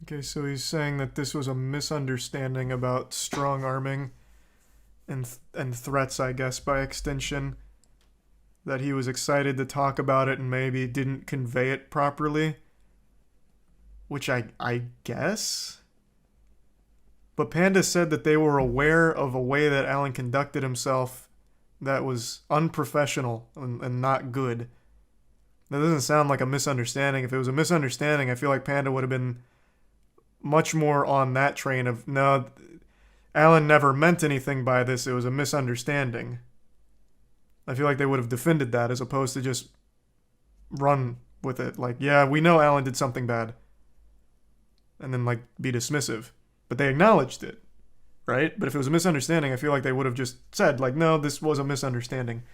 Okay, so he's saying that this was a misunderstanding about strong arming and threats, I guess, by extension. That he was excited to talk about it and maybe didn't convey it properly. Which I guess? But Panda said that they were aware of a way that Alan conducted himself that was unprofessional and not good. That doesn't sound like a misunderstanding. If it was a misunderstanding, I feel like Panda would have been much more on that train of, no, Alan never meant anything by this, it was a misunderstanding. I feel like they would have defended that as opposed to just run with it. Like, yeah, we know Alan did something bad. And then, like, be dismissive. But they acknowledged it, right? But if it was a misunderstanding, I feel like they would have just said, like, no, this was a misunderstanding.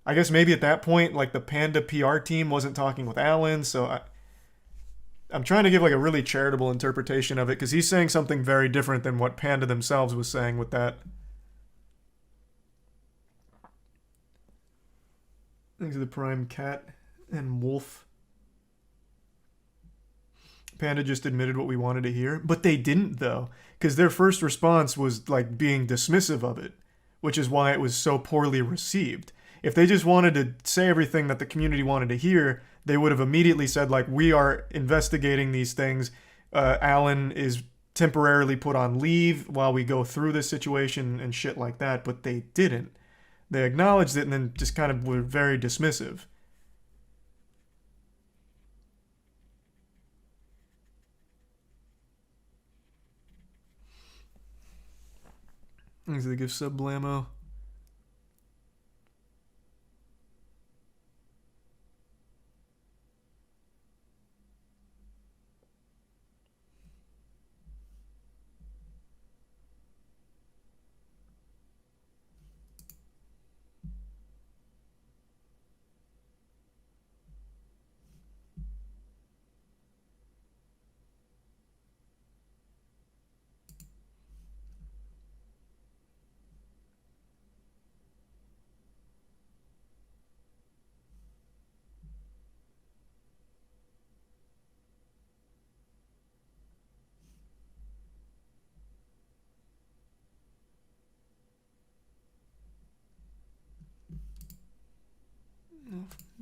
I guess maybe at that point, like, the Panda PR team wasn't talking with Alan, so I'm trying to give, like, a really charitable interpretation of it, because he's saying something very different than what Panda themselves was saying with that. Thanks to the Prime Cat and Wolf. Panda just admitted what we wanted to hear, but they didn't, though, because their first response was like being dismissive of it, which is why it was so poorly received. If they just wanted to say everything that the community wanted to hear, they would have immediately said, like, we are investigating these things. Alan is temporarily put on leave while we go through this situation and shit like that, but they didn't. They acknowledged it and then just kind of were very dismissive. Thanks to the gift sub blammo.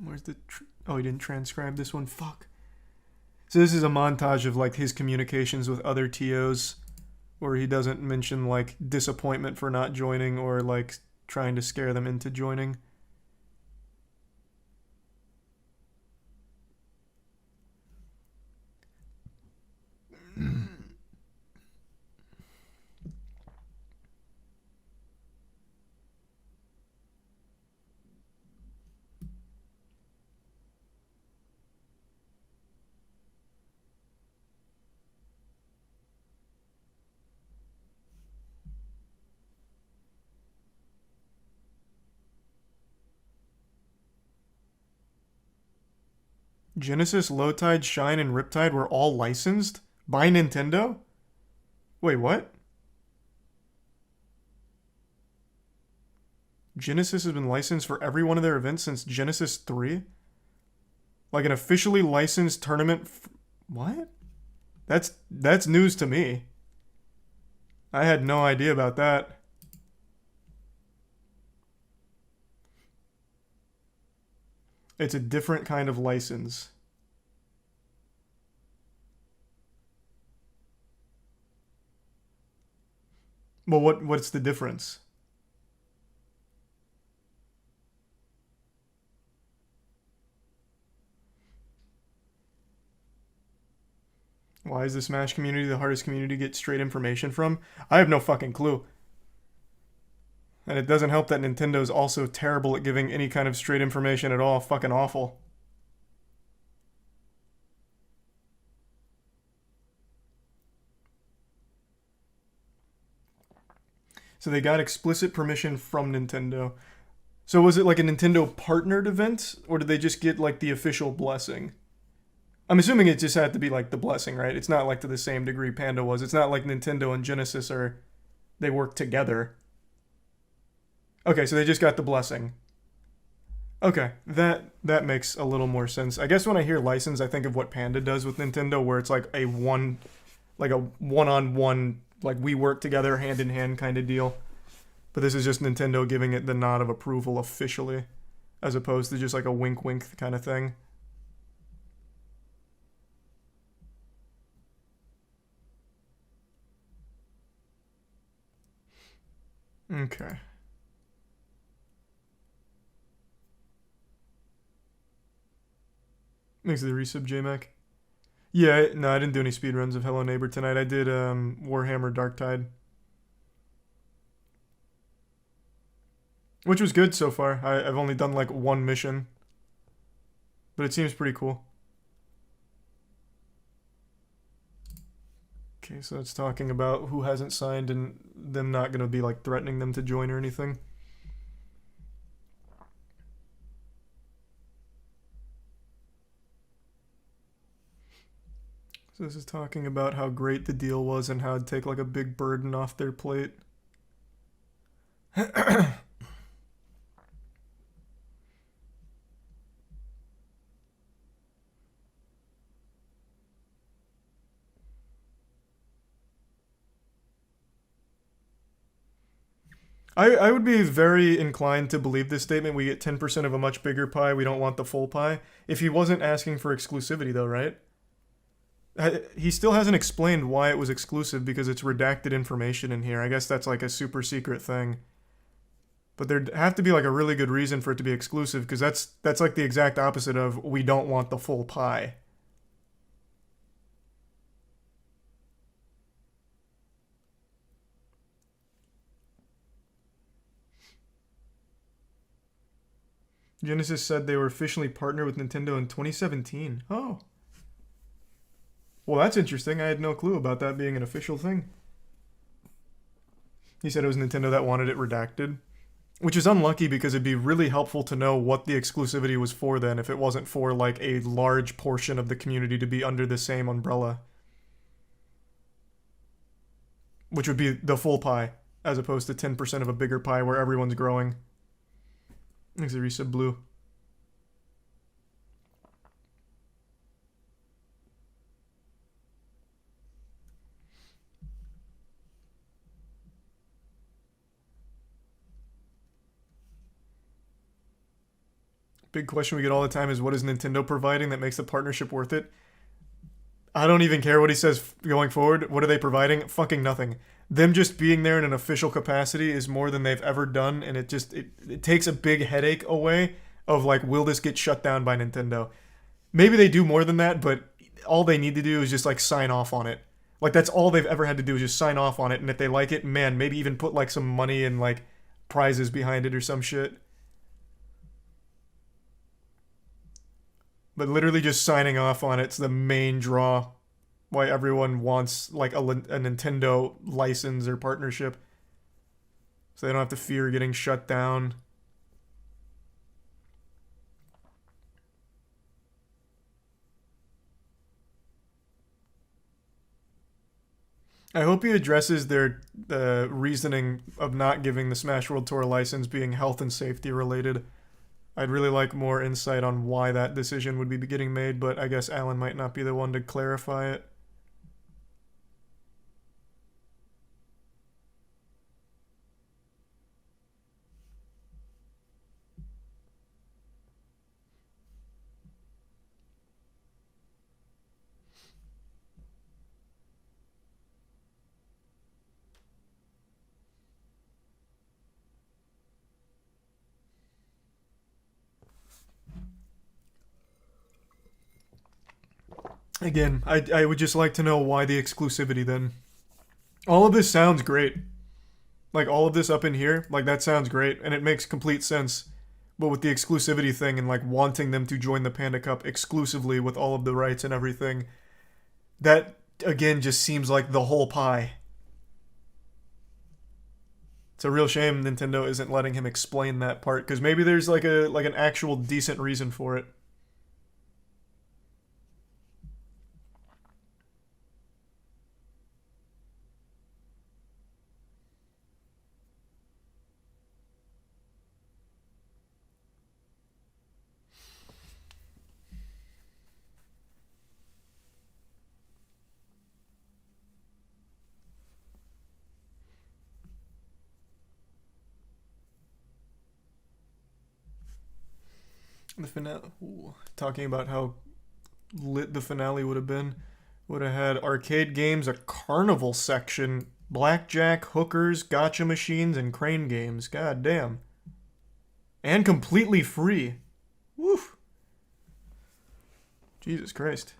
Where's the... oh, he didn't transcribe this one? Fuck. So this is a montage of, like, his communications with other TOs where he doesn't mention, like, disappointment for not joining or, like, trying to scare them into joining. Genesis, Low Tide, Shine, and Riptide were all licensed by Nintendo? Wait, what? Genesis has been licensed for every one of their events since Genesis 3? Like an officially licensed tournament? What? That's news to me. I had no idea about that. It's a different kind of license. Well, what's the difference? Why is the Smash community the hardest community to get straight information from? I have no fucking clue. And it doesn't help that Nintendo's also terrible at giving any kind of straight information at all. Fucking awful. So they got explicit permission from Nintendo. So was it like a Nintendo partnered event, or did they just get like the official blessing? I'm assuming it just had to be like the blessing, right? It's not like to the same degree Panda was. It's not like Nintendo and Genesis are, they work together. Okay, so they just got the blessing. Okay, that makes a little more sense. I guess when I hear license, I think of what Panda does with Nintendo, where it's like a one like a one-on-one, like we work together hand in hand kind of deal. But this is just Nintendo giving it the nod of approval officially, as opposed to just like a wink wink kind of thing. Okay. Thanks to the resub, JMac. Yeah, no, I didn't do any speedruns of Hello Neighbor tonight. I did Warhammer Darktide, which was good so far. I've only done like one mission, but it seems pretty cool. Okay, so it's talking about who hasn't signed and them not going to be like threatening them to join or anything. So this is talking about how great the deal was and how it'd take like a big burden off their plate. I would be very inclined to believe this statement. We get 10% of a much bigger pie. We don't want the full pie. If he wasn't asking for exclusivity, though, right? He still hasn't explained why it was exclusive because it's redacted information in here. I guess that's like a super secret thing. But there'd have to be like a really good reason for it to be exclusive because that's like the exact opposite of we don't want the full pie. Genesis said they were officially partnered with Nintendo in 2017. Oh. Well, that's interesting. I had no clue about that being an official thing. He said it was Nintendo that wanted it redacted, which is unlucky because it'd be really helpful to know what the exclusivity was for then if it wasn't for like a large portion of the community to be under the same umbrella. Which would be the full pie, as opposed to 10% of a bigger pie where everyone's growing. Thanks, Arisa Blue. Big question we get all the time is what is Nintendo providing that makes the partnership worth it? I don't even care what he says going forward. What are they providing? Fucking nothing. Them just being there in an official capacity is more than they've ever done, and it takes a big headache away of like, will this get shut down by Nintendo? Maybe they do more than that, but all they need to do is just like sign off on it. Like that's all they've ever had to do is just sign off on it, and if they like it, man, maybe even put like some money and like prizes behind it or some shit. But literally just signing off on it's the main draw why everyone wants like a Nintendo license or partnership. So they don't have to fear getting shut down. I hope he addresses their reasoning of not giving the Smash World Tour license being health and safety related. I'd really like more insight on why that decision would be getting made, but I guess Alan might not be the one to clarify it. Again, I would just like to know why the exclusivity then. All of this sounds great. Like all of this up in here, like that sounds great and it makes complete sense. But with the exclusivity thing and like wanting them to join the Panda Cup exclusively with all of the rights and everything, that again just seems like the whole pie. It's a real shame Nintendo isn't letting him explain that part because maybe there's like an actual decent reason for it. The finale. Talking about how lit the finale would have been. Would have had arcade games, a carnival section, blackjack, hookers, gotcha machines, and crane games. God damn. And completely free. Woof. Jesus Christ.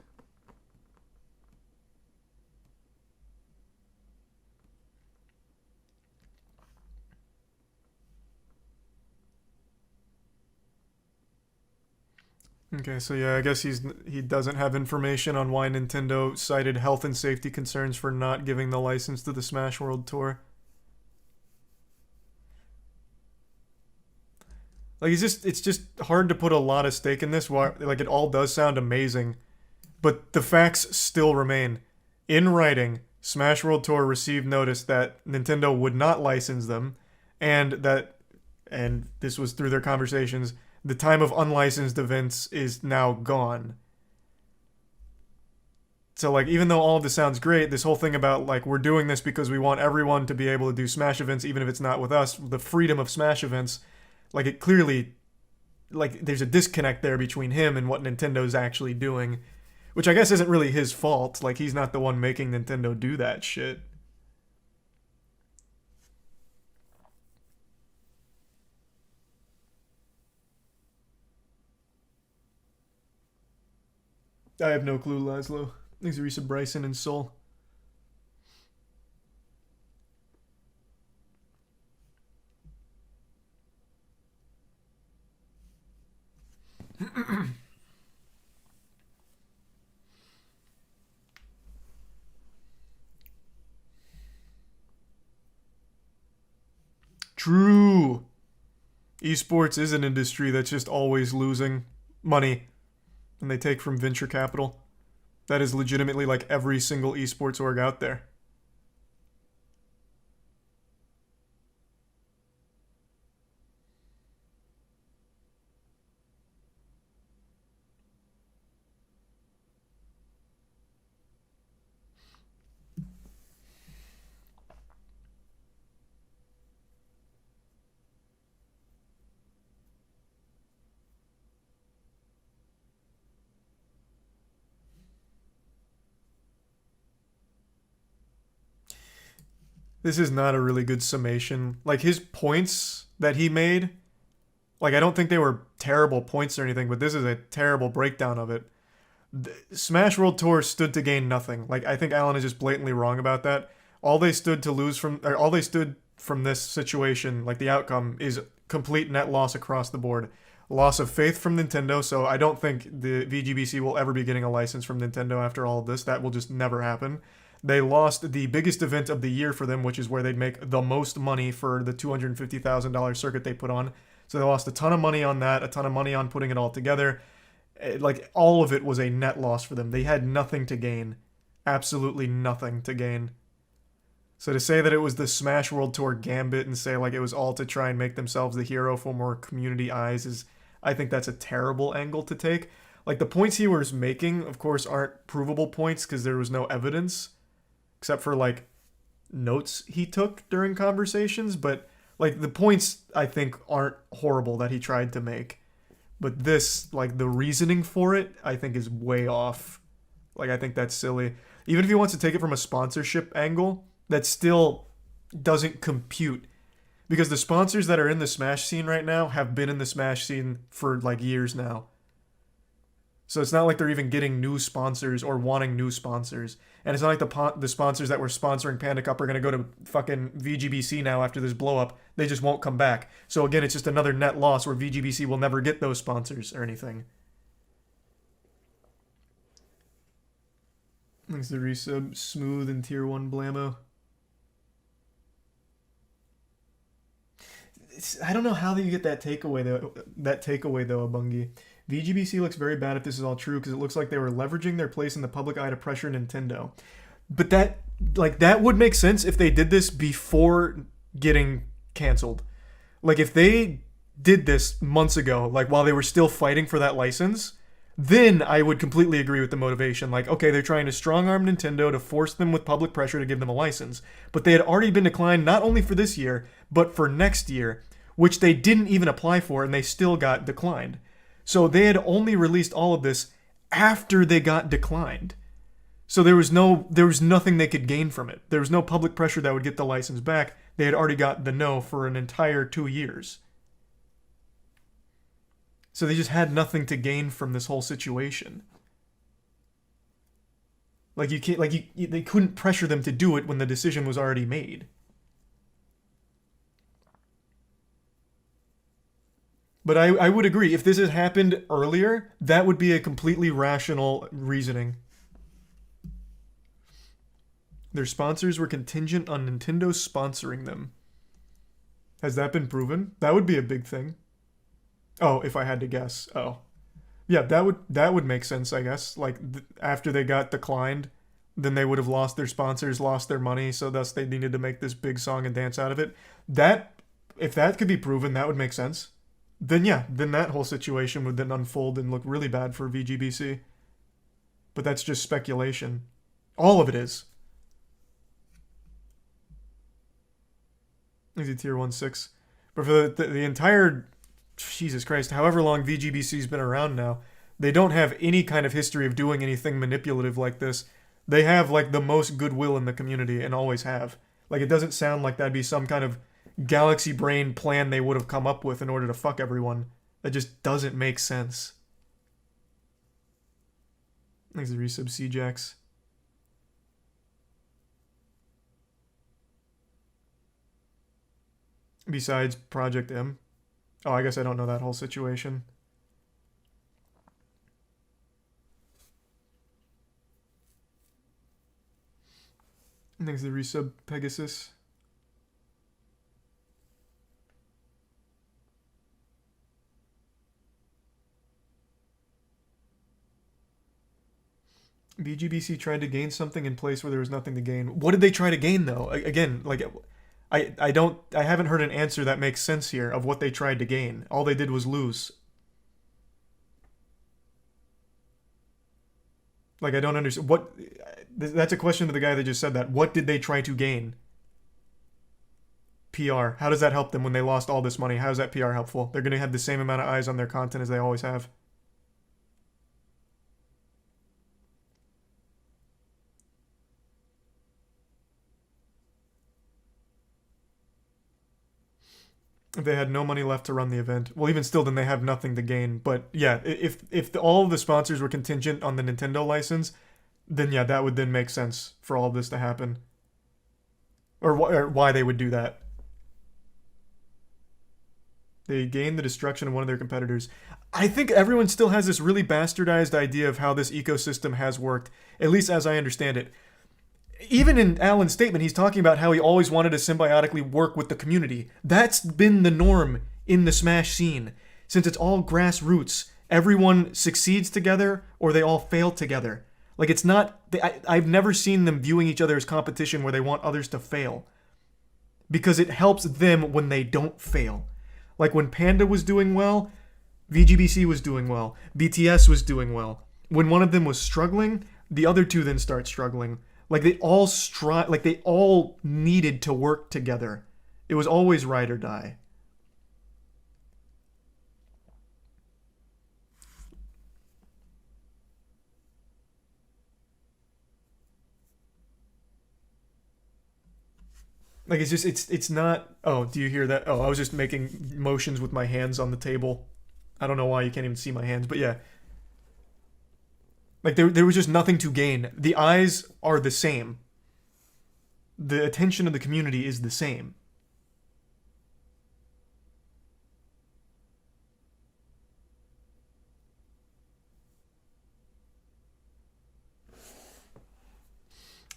Okay, so yeah, I guess he doesn't have information on why Nintendo cited health and safety concerns for not giving the license to the Smash World Tour. Like it's just hard to put a lot of stake in this. Like it all does sound amazing, but the facts still remain. In writing, Smash World Tour received notice that Nintendo would not license them, and this was through their conversations, the time of unlicensed events is now gone. So, like, even though all of this sounds great, this whole thing about, like, we're doing this because we want everyone to be able to do Smash events, even if it's not with us, the freedom of Smash events, like, it clearly, like, there's a disconnect there between him and what Nintendo's actually doing, which I guess isn't really his fault. Like, he's not the one making Nintendo do that shit. I have no clue, Laszlo. Thanks, Risa Bryson and Soul. True. Esports is an industry that's just always losing money, and they take from venture capital. That is legitimately like every single esports org out there. This is not a really good summation. Like, his points that he made, like, I don't think they were terrible points or anything, but this is a terrible breakdown of it. Smash World Tour stood to gain nothing. Like, I think Alan is just blatantly wrong about that. All they stood from this situation, like the outcome, is complete net loss across the board. Loss of faith from Nintendo, so I don't think the VGBC will ever be getting a license from Nintendo after all of this. That will just never happen. They lost the biggest event of the year for them, which is where they'd make the most money for the $250,000 circuit they put on. So they lost a ton of money on that, a ton of money on putting it all together. Like, all of it was a net loss for them. They had nothing to gain. Absolutely nothing to gain. So to say that it was the Smash World Tour gambit and say, like, it was all to try and make themselves the hero for more community eyes is, I think that's a terrible angle to take. Like, the points he was making, of course, aren't provable points because there was no evidence, except for, like, notes he took during conversations. But, like, the points, I think, aren't horrible that he tried to make. But this, like, the reasoning for it, I think is way off. Like, I think that's silly. Even if he wants to take it from a sponsorship angle, that still doesn't compute. Because the sponsors that are in the Smash scene right now have been in the Smash scene for, like, years now. So it's not like they're even getting new sponsors or wanting new sponsors. And it's not like the sponsors that were sponsoring Panda Cup are going to go to fucking VGBC now after this blow up. They just won't come back. So again, it's just another net loss where VGBC will never get those sponsors or anything. Thanks to resub. Smooth and tier 1 blammo. I don't know how you get that takeaway though. Abungi. VGBC looks very bad if this is all true because it looks like they were leveraging their place in the public eye to pressure Nintendo. But that would make sense if they did this before getting canceled. Like, if they did this months ago, like while they were still fighting for that license, then I would completely agree with the motivation. Like, okay, they're trying to strong-arm Nintendo to force them with public pressure to give them a license. But they had already been declined not only for this year, but for next year, which they didn't even apply for, and they still got declined. So they had only released all of this after they got declined. So there was nothing they could gain from it. There was no public pressure that would get the license back. They had already got the no for an entire 2 years. So they just had nothing to gain from this whole situation. Like you can't, they couldn't pressure them to do it when the decision was already made. But I would agree, if this had happened earlier, that would be a completely rational reasoning. Their sponsors were contingent on Nintendo sponsoring them. Has that been proven? That would be a big thing. Oh, if I had to guess. Oh. Yeah, that would make sense, I guess. Like, after they got declined, then they would have lost their sponsors, lost their money, so thus they needed to make this big song and dance out of it. If that could be proven, that would make sense. Then yeah, then that whole situation would then unfold and look really bad for VGBC. But that's just speculation. All of it is. Easy tier 1-6. But for the entire, Jesus Christ, however long VGBC's been around now, they don't have any kind of history of doing anything manipulative like this. They have like the most goodwill in the community and always have. Like, it doesn't sound like that'd be some kind of galaxy brain plan they would have come up with in order to fuck everyone. That just doesn't make sense. Thanks to resub CJax. Besides Project M. Oh, I guess I don't know that whole situation. Thanks to resub Pegasus. VGBC tried to gain something in place where there was nothing to gain. What did they try to gain though? Again, like, I haven't heard an answer that makes sense here of what they tried to gain. All they did was lose. Like, I don't understand what. That's a question to the guy that just said that. What did they try to gain? PR. How does that help them when they lost all this money? How is that PR helpful? They're going to have the same amount of eyes on their content as they always have. If they had no money left to run the event, well, even still, then they have nothing to gain. But yeah, if all of the sponsors were contingent on the Nintendo license, then yeah, that would then make sense for all of this to happen. Or why they would do that. They gained the destruction of one of their competitors. I think everyone still has this really bastardized idea of how this ecosystem has worked, at least as I understand it. Even in Alan's statement, he's talking about how he always wanted to symbiotically work with the community. That's been the norm in the Smash scene. Since it's all grassroots, everyone succeeds together or they all fail together. Like, it's not... I've never seen them viewing each other as competition where they want others to fail. Because it helps them when they don't fail. Like, when Panda was doing well, VGBC was doing well. BTS was doing well. When one of them was struggling, the other two then start struggling. Like, they all needed to work together. It was always ride or die. Like, it's not... Oh, do you hear that? Oh, I was just making motions with my hands on the table. I don't know why you can't even see my hands, but yeah. Like, there was just nothing to gain. The eyes are the same. The attention of the community is the same.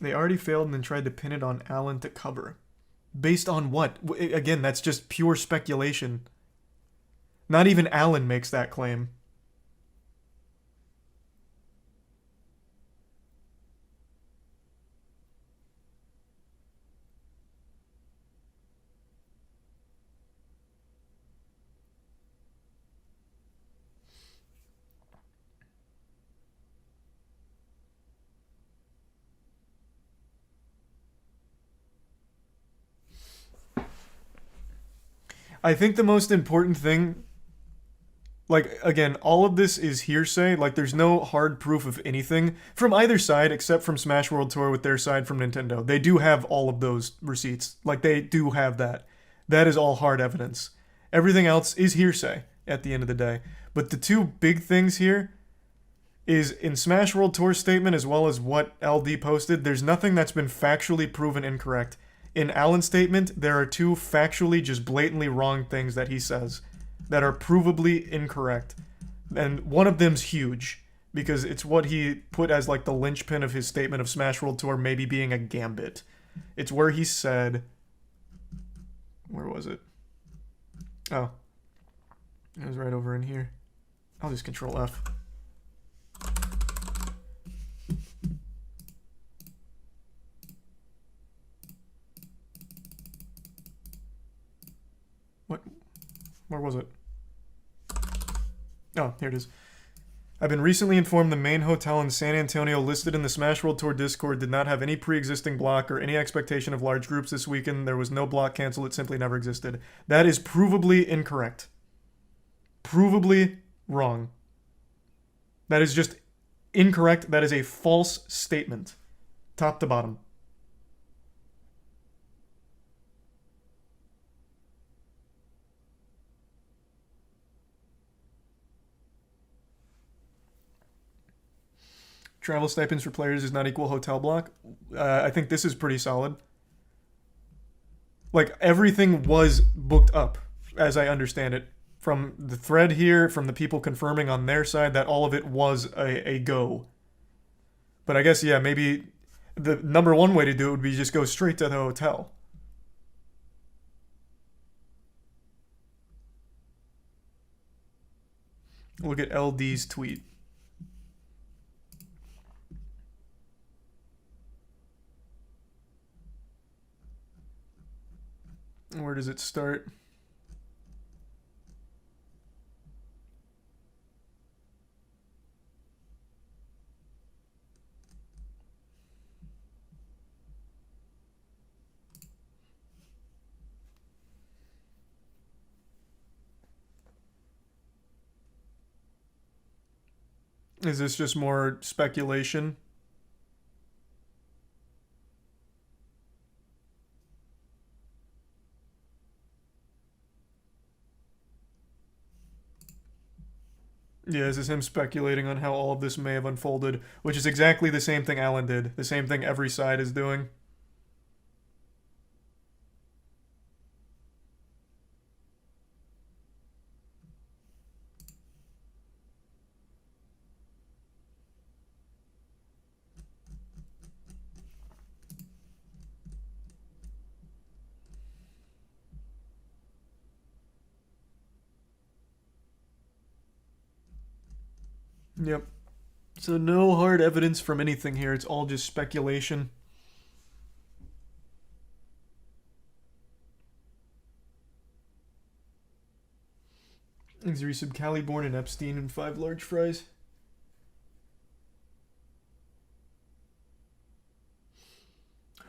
They already failed and then tried to pin it on Alan to cover. Based on what? Again, that's just pure speculation. Not even Alan makes that claim. I think the most important thing, Like, again, all of this is hearsay. Like, there's no hard proof of anything from either side except from Smash World Tour with their side from Nintendo. They do have all of those receipts. Like, they do have that. That is all hard evidence. Everything else is hearsay at the end of the day. But the two big things here is in Smash World Tour's statement as well as what LD posted, there's nothing that's been factually proven incorrect. In Alan's statement, there are two factually just blatantly wrong things that he says that are provably incorrect. And one of them's huge because it's what he put as like the linchpin of his statement of Smash World Tour maybe being a gambit. It's where he said, where was it? Oh, it was right over in here. I'll just control F. What? Where was it? Oh, here it is. I've been recently informed the main hotel in San Antonio listed in the Smash World Tour Discord did not have any pre-existing block or any expectation of large groups this weekend. There was no block canceled. It simply never existed. That is provably incorrect. Provably wrong. That is just incorrect. That is a false statement. Top to bottom. Travel stipends for players does not equal hotel block. I think this is pretty solid. Like, everything was booked up, as I understand it. From the thread here, from the people confirming on their side, that all of it was a go. But I guess, yeah, maybe the number one way to do it would be just go straight to the hotel. Look at LD's tweet. Where does it start? Is this just more speculation? Yeah, this is him speculating on how all of this may have unfolded, which is exactly the same thing Alan did. The same thing every side is doing. Yep. So no hard evidence from anything here. It's all just speculation. Thanks to resub Caliborn and Epstein and 5 large fries.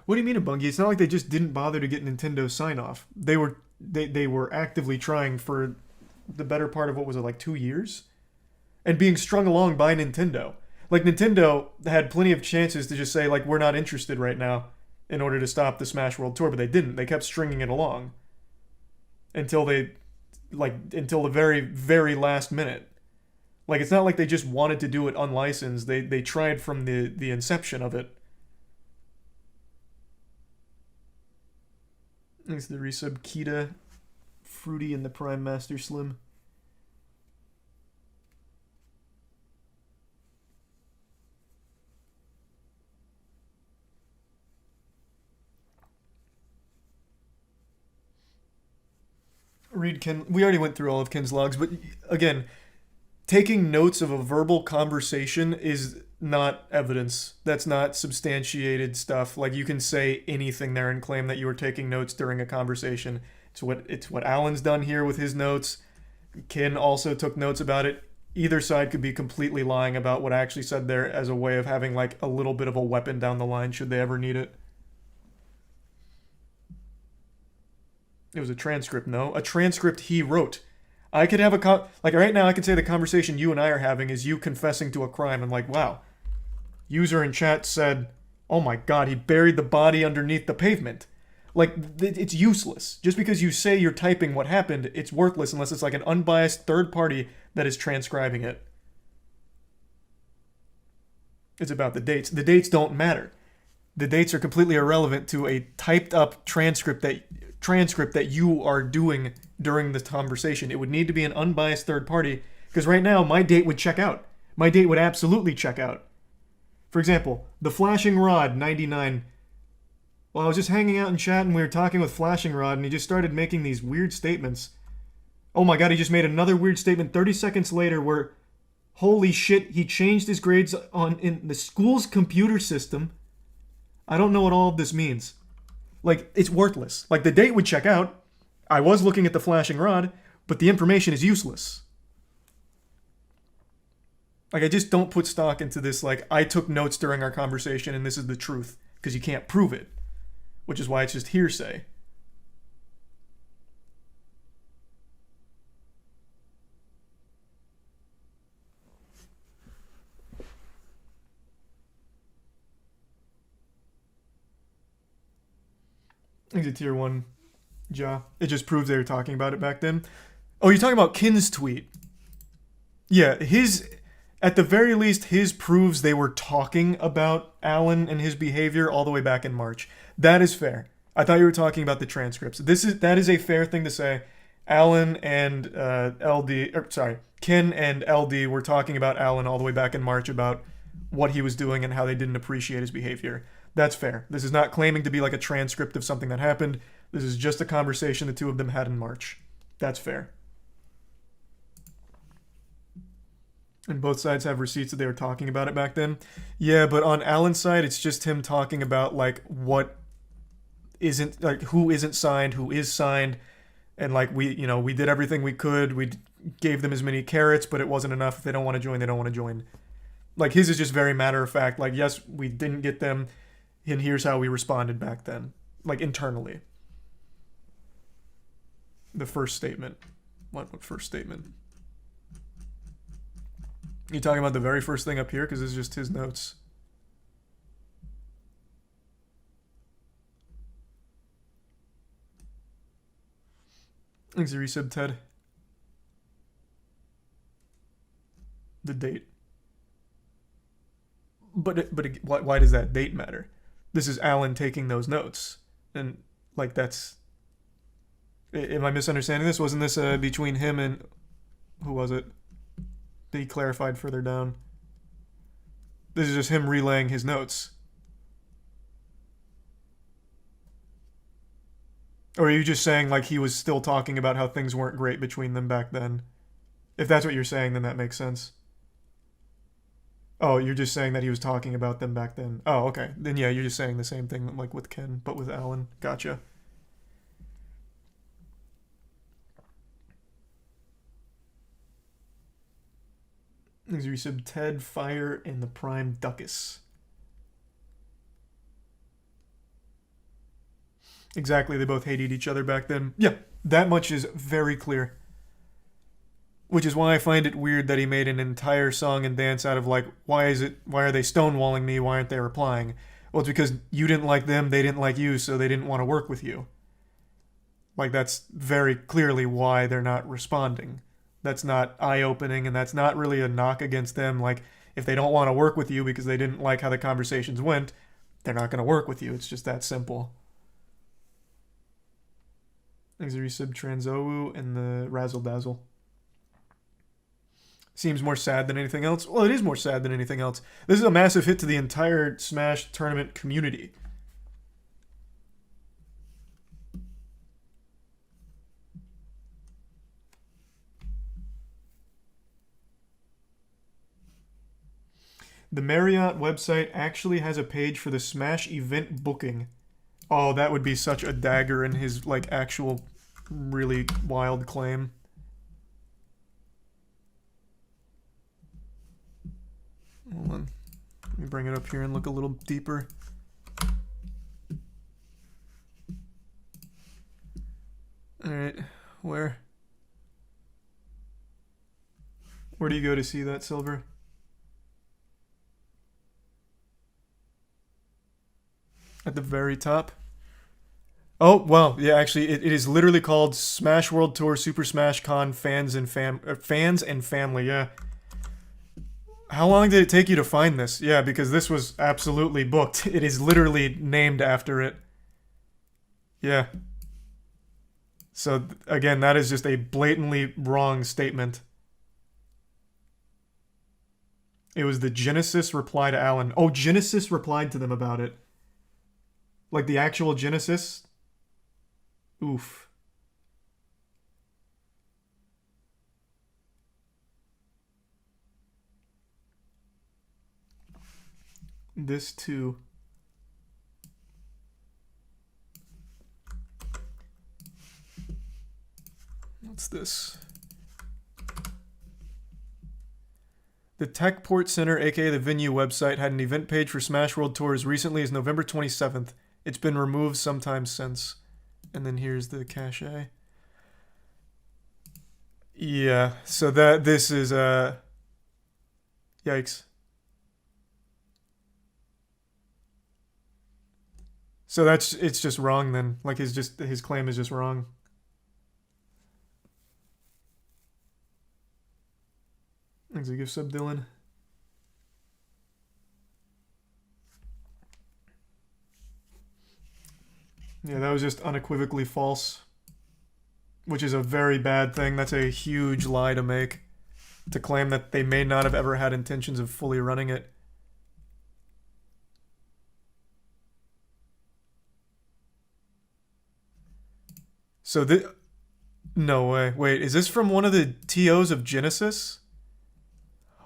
What do you mean, Bungie? It's not like they just didn't bother to get Nintendo sign off. They were actively trying for the better part of what was it, like 2 years? And being strung along by Nintendo. Like, Nintendo had plenty of chances to just say, like, we're not interested right now in order to stop the Smash World Tour, but they didn't. They kept stringing it along until until the very, very last minute. Like, it's not like they just wanted to do it unlicensed. They tried from the inception of it. Thanks to the resub Kita, Fruity, and the Prime Master Slim. Read Ken. We already went through all of Ken's logs, but again, taking notes of a verbal conversation is not evidence. That's not substantiated stuff. Like, you can say anything there and claim that you were taking notes during a conversation. It's what Alan's done here with his notes. Ken also took notes about it. Either side could be completely lying about what I actually said there as a way of having like a little bit of a weapon down the line should they ever need it. It was a transcript, no? A transcript he wrote. I could have like right now I could say the conversation you and I are having is you confessing to a crime. I'm like, wow. User in chat said, "Oh my god, he buried the body underneath the pavement." Like, it's useless. Just because you say you're typing what happened, it's worthless unless it's like an unbiased third party that is transcribing it. It's about the dates. The dates don't matter. The dates are completely irrelevant to a typed up transcript that you are doing during the conversation. It would need to be an unbiased third party, because right now my date would check out. My date would absolutely check out. For example, the Flashing Rod 99. Well, I was just hanging out in chat and we were talking with Flashing Rod and he just started making these weird statements. Oh my god, he just made another weird statement 30 seconds later where, holy shit, he changed his grades in the school's computer system. I don't know what all of this means. Like, it's worthless. Like, the date would check out. I was looking at the Flashing Rod, but the information is useless. Like, I just don't put stock into this, like, I took notes during our conversation and this is the truth, because you can't prove it. Which is why it's just hearsay. He's a tier 1 Ja. It just proves they were talking about it back then. Oh, you're talking about Kin's tweet. Yeah, at the very least, his proves they were talking about Alan and his behavior all the way back in March. That is fair. I thought you were talking about the transcripts. That is a fair thing to say. Alan and Ken and LD were talking about Alan all the way back in March about what he was doing and how they didn't appreciate his behavior. That's fair. This is not claiming to be like a transcript of something that happened. This is just a conversation the two of them had in March. That's fair. And both sides have receipts that they were talking about it back then. Yeah, but on Alan's side, it's just him talking about like what isn't, like who isn't signed, who is signed, and like we did everything we could. We gave them as many carrots, but it wasn't enough. If they don't want to join, they don't want to join. Like his is just very matter of fact. Like, yes, we didn't get them, and here's how we responded back then, like internally. The first statement. What first statement? You talking about the very first thing up here? Because this is just his notes. Thanks, a resub, Ted. The date. But why does that date matter? This is Alan taking those notes. And, like, that's... Am I misunderstanding this? Wasn't this between him and... Who was it? That he clarified further down. This is just him relaying his notes. Or are you just saying, like, he was still talking about how things weren't great between them back then? If that's what you're saying, then that makes sense. Oh, you're just saying that he was talking about them back then. Oh, okay. Then yeah, you're just saying the same thing, like, with Ken, but with Alan. Gotcha. Thanks, resub, Ted, Fire, and the Prime Duckus. Exactly, they both hated each other back then. Yeah, that much is very clear. Which is why I find it weird that he made an entire song and dance out of, like, why are they stonewalling me, why aren't they replying? Well, it's because you didn't like them, they didn't like you, so they didn't want to work with you. Like, that's very clearly why they're not responding. That's not eye-opening, and that's not really a knock against them. Like, if they don't want to work with you because they didn't like how the conversations went, they're not going to work with you. It's just that simple. Thanks, resub, Transowu, and the Razzle Dazzle. Seems more sad than anything else. Well, it is more sad than anything else. This is a massive hit to the entire Smash tournament community. The Marriott website actually has a page for the Smash event booking. Oh, that would be such a dagger in his, like, actual really wild claim. Hold on. Let me bring it up here and look a little deeper. Alright, where? Where do you go to see that, Silver? At the very top. Oh, well, yeah, actually, it is literally called Smash World Tour Super Smash Con Fans and Family, yeah. How long did it take you to find this? Yeah, because this was absolutely booked. It is literally named after it. Yeah. So, again, that is just a blatantly wrong statement. It was the Genesis reply to Alan. Oh, Genesis replied to them about it. Like the actual Genesis? Oof. This too. What's this? The Techport Center, aka the venue website, had an event page for Smash World Tour as recently as November 27th. It's been removed sometime since. And then here's the cache. Yeah, so this is yikes. So it's just wrong then. Like his claim is just wrong. Thanks a gift sub, Dylan. Yeah, that was just unequivocally false. Which is a very bad thing. That's a huge lie to make. To claim that they may not have ever had intentions of fully running it. So no way. Wait, is this from one of the TOs of Genesis?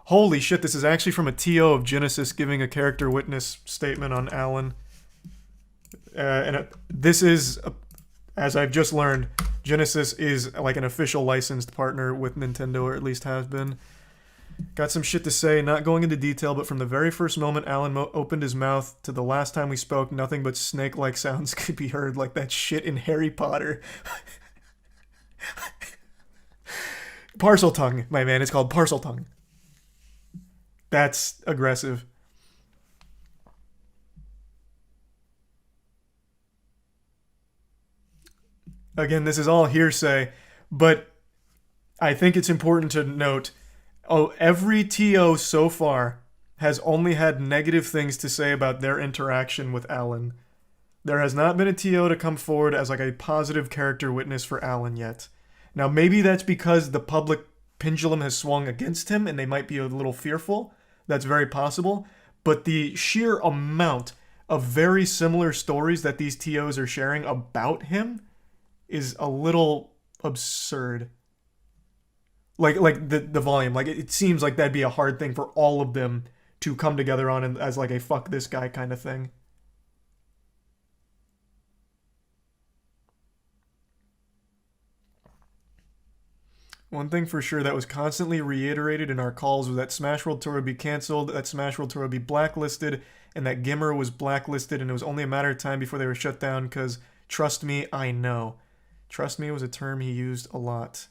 Holy shit, this is actually from a TO of Genesis giving a character witness statement on Alan. This is, as I've just learned, Genesis is like an official licensed partner with Nintendo, or at least has been. Got some shit to say, not going into detail, but from the very first moment Alan opened his mouth to the last time we spoke, nothing but snake-like sounds could be heard, like that shit in Harry Potter. Parcel tongue, my man. It's called parcel tongue. That's aggressive. Again, this is all hearsay, but I think it's important to note, every TO so far has only had negative things to say about their interaction with Alan. There has not been a TO to come forward as like a positive character witness for Alan yet. Now, maybe that's because the public pendulum has swung against him and they might be a little fearful. That's very possible. But the sheer amount of very similar stories that these TOs are sharing about him is a little absurd. Like the volume. Like it seems like that'd be a hard thing for all of them to come together on as like a fuck this guy kind of thing. One thing for sure that was constantly reiterated in our calls was that Smash World Tour would be canceled, that Smash World Tour would be blacklisted, and that Gimmer was blacklisted, and it was only a matter of time before they were shut down because, trust me, I know. Trust me was a term he used a lot.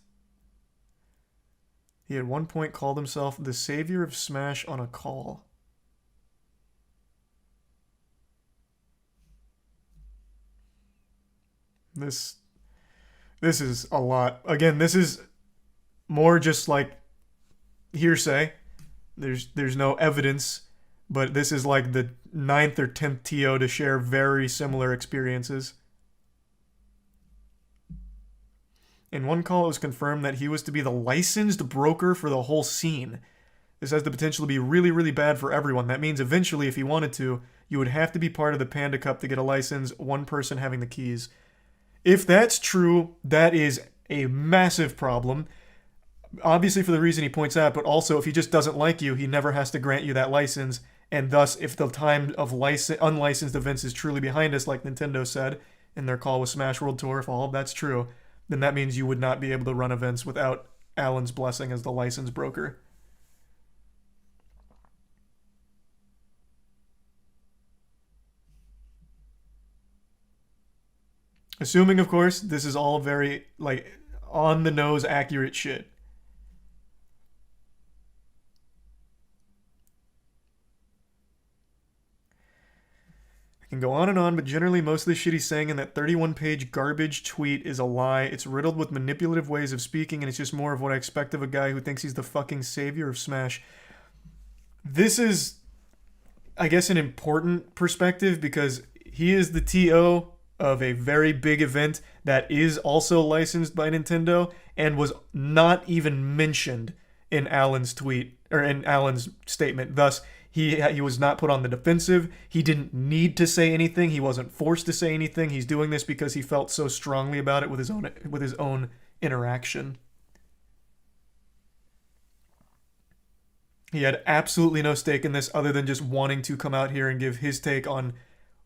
He at one point called himself the savior of Smash on a call. This is a lot. Again, this is more just like hearsay. There's no evidence, but this is like the 9th or 10th TO to share very similar experiences. In one call, it was confirmed that he was to be the licensed broker for the whole scene. This has the potential to be really, really bad for everyone. That means eventually, if he wanted to, you would have to be part of the Panda Cup to get a license, one person having the keys. If that's true, that is a massive problem. Obviously for the reason he points out, but also if he just doesn't like you, he never has to grant you that license. And thus, if the time of unlicensed events is truly behind us, like Nintendo said in their call with Smash World Tour, if all of that's true, then that means you would not be able to run events without Alan's blessing as the license broker. Assuming, of course, this is all very, like, on-the-nose accurate shit. Can go on, but generally most of the shit he's saying in that 31-page garbage tweet is a lie. It's riddled with manipulative ways of speaking, and it's just more of what I expect of a guy who thinks he's the fucking savior of Smash. This is, I guess, an important perspective because he is the TO of a very big event that is also licensed by Nintendo and was not even mentioned in Alan's tweet, or in Alan's statement. Thus, he was not put on the defensive. He didn't need to say anything. He wasn't forced to say anything. He's doing this because he felt so strongly about it with his own interaction. He had absolutely no stake in this other than just wanting to come out here and give his take on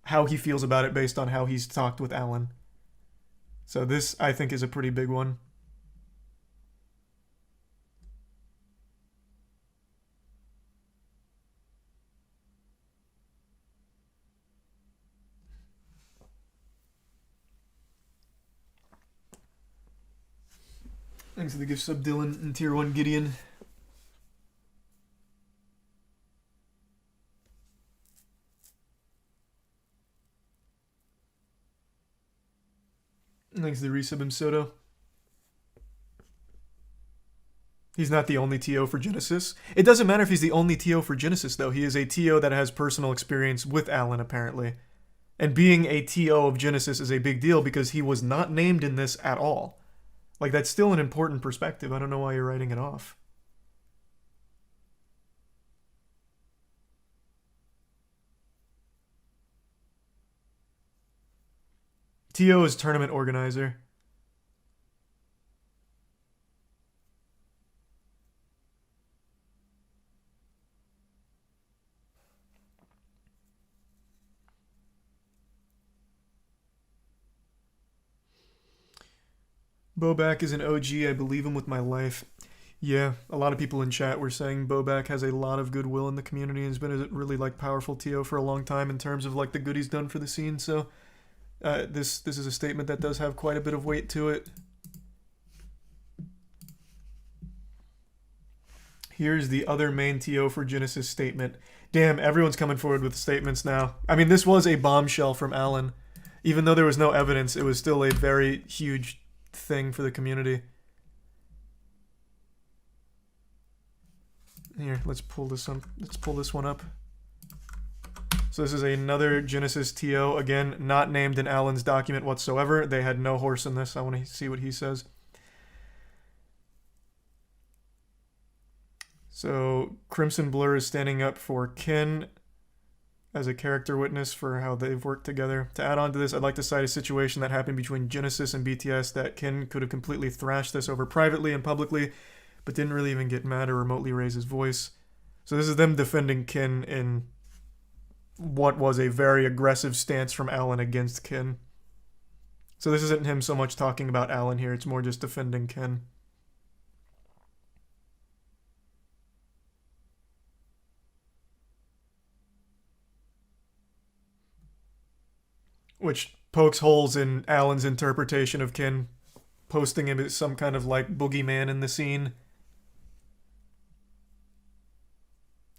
how he feels about it based on how he's talked with Alan. So this, I think, is a pretty big one. Thanks for the gift sub, Dylan, and Tier 1 Gideon. Thanks to the resub, Soto. He's not the only TO for Genesis. It doesn't matter if he's the only TO for Genesis, though. He is a TO that has personal experience with Alan, apparently. And being a TO of Genesis is a big deal because he was not named in this at all. Like, that's still an important perspective. I don't know why you're writing it off. TO is tournament organizer. Bobak is an OG. I believe him with my life. Yeah, a lot of people in chat were saying Bobak has a lot of goodwill in the community and has been a really powerful TO for a long time in terms of the good he's done for the scene. So this is a statement that does have quite a bit of weight to it. Here's the other main TO for Genesis statement. Damn, everyone's coming forward with statements now. I mean, this was a bombshell from Alan. Even though there was no evidence, it was still a very huge thing for the community. Here, let's pull this one up. So this is another Genesis TO, again, not named in Alan's document whatsoever. They had no horse in this. I want to see what he says. So Crimson Blur is standing up for Ken as a character witness for how they've worked together. To add on to this, I'd like to cite a situation that happened between Genesis and BTS that Ken could have completely thrashed this over privately and publicly, but didn't really even get mad or remotely raise his voice. So this is them defending Ken in what was a very aggressive stance from Alan against Ken. So this isn't him so much talking about Alan here, it's more just defending Ken. Which pokes holes in Alan's interpretation of Ken, posting him as some kind of boogeyman in the scene.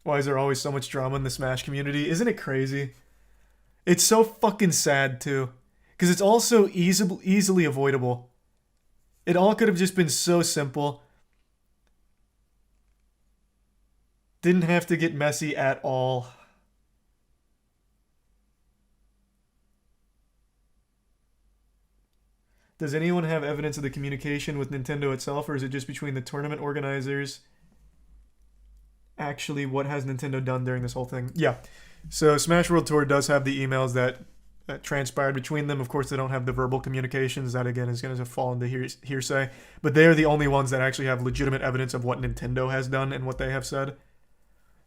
Why is there always so much drama in the Smash community? Isn't it crazy? It's so fucking sad, too. Because it's all so easily avoidable. It all could have just been so simple. Didn't have to get messy at all. Does anyone have evidence of the communication with Nintendo itself, or is it just between the tournament organizers? Actually, what has Nintendo done during this whole thing? Yeah. So Smash World Tour does have the emails that transpired between them. Of course, they don't have the verbal communications. That, again, is going to fall into hearsay. But they are the only ones that actually have legitimate evidence of what Nintendo has done and what they have said.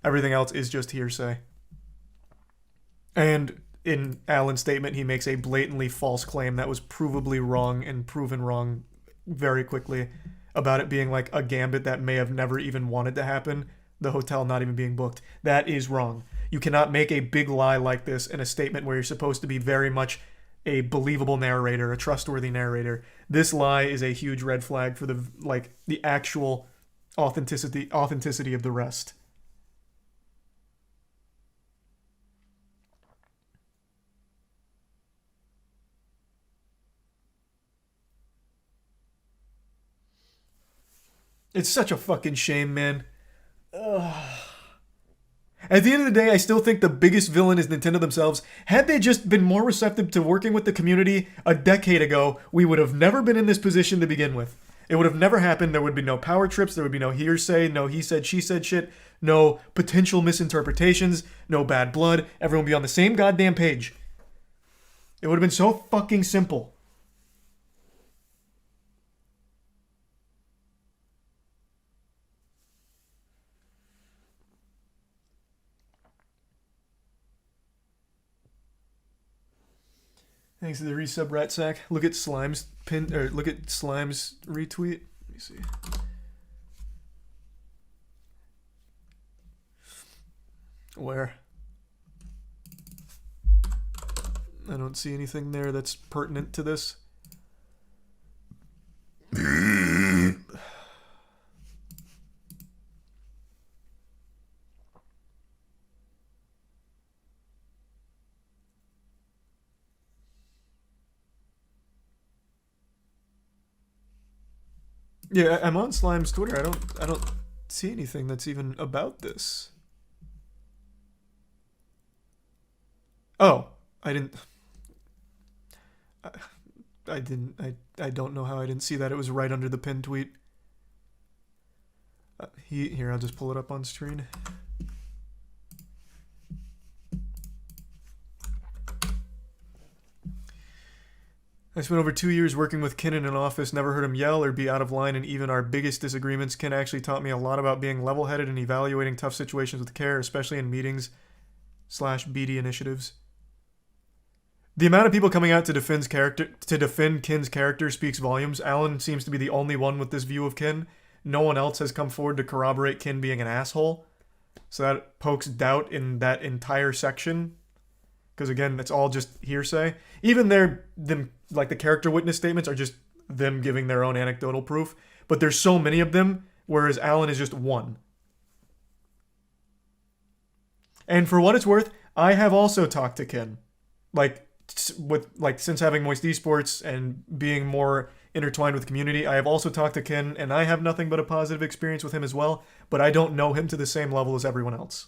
Everything else is just hearsay. And in Alan's statement, he makes a blatantly false claim that was provably wrong and proven wrong very quickly about it being a gambit that may have never even wanted to happen. The hotel not even being booked. That is wrong. You cannot make a big lie like this in a statement where you're supposed to be very much a believable narrator, a trustworthy narrator. This lie is a huge red flag for the actual authenticity of the rest. It's such a fucking shame, man. Ugh. At the end of the day, I still think the biggest villain is Nintendo themselves. Had they just been more receptive to working with the community a decade ago, we would have never been in this position to begin with. It would have never happened. There would be no power trips. There would be no hearsay, no he said, she said shit, no potential misinterpretations, no bad blood. Everyone would be on the same goddamn page. It would have been so fucking simple. Thanks to the resub rat sack. Look at Slime's pin, or look at Slime's retweet. Let me see. Where? I don't see anything there that's pertinent to this. Yeah, I'm on Slime's Twitter. I don't see anything that's even about this. Oh, I didn't. I didn't. I don't know how I didn't see that. It was right under the pinned tweet. Here, I'll just pull it up on screen. I spent over 2 years working with Ken in an office, never heard him yell or be out of line in even our biggest disagreements. Ken actually taught me a lot about being level-headed and evaluating tough situations with care, especially in meetings / BD initiatives. The amount of people coming out to defend Ken's character speaks volumes. Alan seems to be the only one with this view of Ken. No one else has come forward to corroborate Ken being an asshole. So that pokes doubt in that entire section. Because again, it's all just hearsay. Even like the character witness statements are just them giving their own anecdotal proof. But there's so many of them, whereas Alan is just one. And for what it's worth, I have also talked to Ken. Since having Moist Esports and being more intertwined with the community, I have also talked to Ken, and I have nothing but a positive experience with him as well, but I don't know him to the same level as everyone else.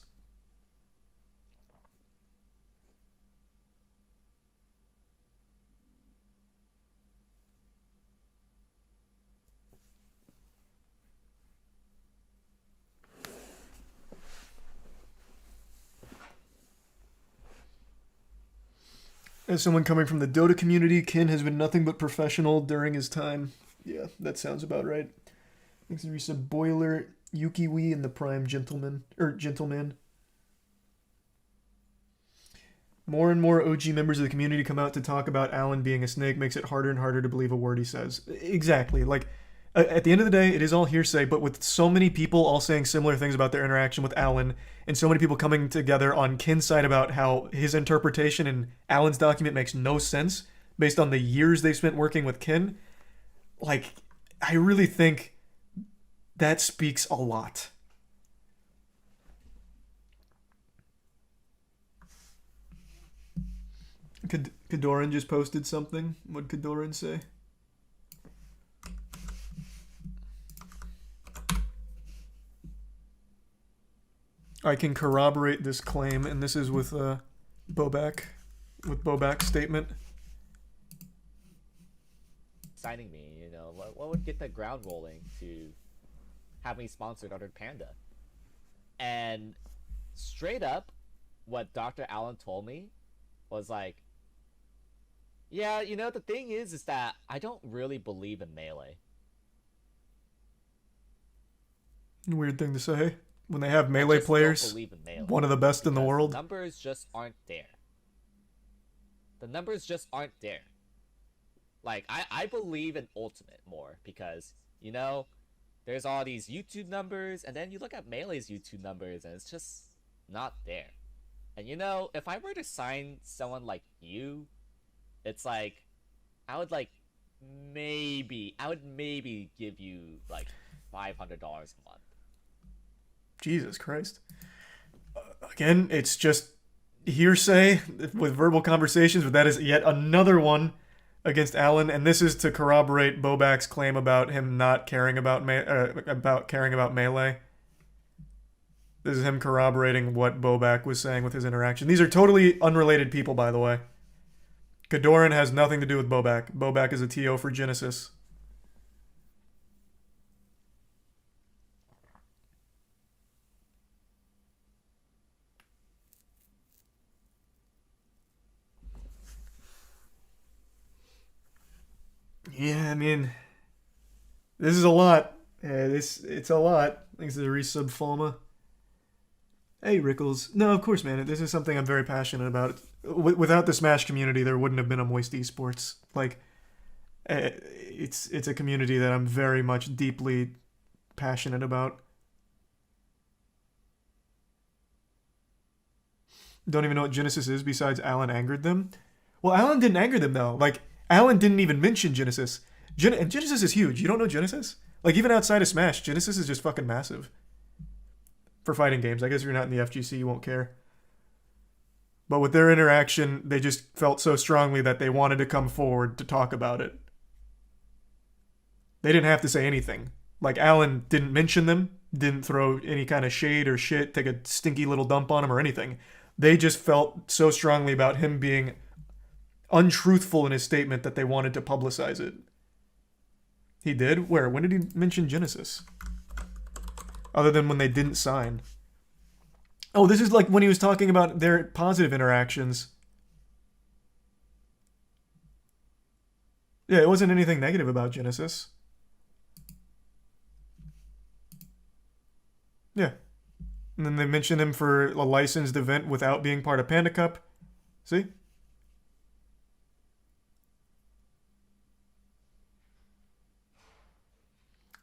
As someone coming from the Dota community, Ken has been nothing but professional during his time. Yeah, that sounds about right. Thanks to resub Boiler, Yukiwi, and the Prime Gentleman. More and more OG members of the community come out to talk about Alan being a snake, makes it harder and harder to believe a word he says. Exactly. At the end of the day, it is all hearsay, but with so many people all saying similar things about their interaction with Alan, and so many people coming together on Ken's side about how his interpretation in Alan's document makes no sense based on the years they've spent working with Ken, I really think that speaks a lot. Kadoran just posted something. What'd Kadoran say? I can corroborate this claim, and this is with Bobak's statement. Signing me, what would get the ground rolling to have me sponsored under Panda? And straight up, what Dr. Allen told me was like, yeah, the thing is that I don't really believe in Melee. Weird thing to say. When they have Melee players, Melee, one of the best in the world. The numbers just aren't there. I believe in Ultimate more because, there's all these YouTube numbers, and then you look at Melee's YouTube numbers, and it's just not there. And if I were to sign someone like you, it's like, I would maybe give you $500 a month. Jesus Christ. Again, it's just hearsay with verbal conversations, but that is yet another one against Allen, and this is to corroborate Bobak's claim about him not caring about Melee. This is him corroborating what Bobak was saying with his interaction. These are totally unrelated people, by the way. Kadoran has nothing to do with Bobak. Bobak is a TO for Genesis. Yeah, I mean, this is a lot. It's a lot. Thanks to the resub Falma. Hey, Rickles. No, of course, man. This is something I'm very passionate about. Without the Smash community, there wouldn't have been a Moist Esports. Like, it's a community that I'm very much deeply passionate about. Don't even know what Genesis is besides Alan angered them. Well, Alan didn't anger them though. Like, Alan didn't even mention Genesis. And Genesis is huge. You don't know Genesis? Like, even outside of Smash, Genesis is just fucking massive. For fighting games. I guess if you're not in the FGC, you won't care. But with their interaction, they just felt so strongly that they wanted to come forward to talk about it. They didn't have to say anything. Like, Alan didn't mention them, didn't throw any kind of shade or shit, take a stinky little dump on him or anything. They just felt so strongly about him being untruthful in his statement that they wanted to publicize it. He did? Where? When did he mention Genesis? Other than when they didn't sign. Oh, this is like when he was talking about their positive interactions. Yeah, it wasn't anything negative about Genesis. Yeah. And then they mentioned him for a licensed event without being part of Panda Cup. See?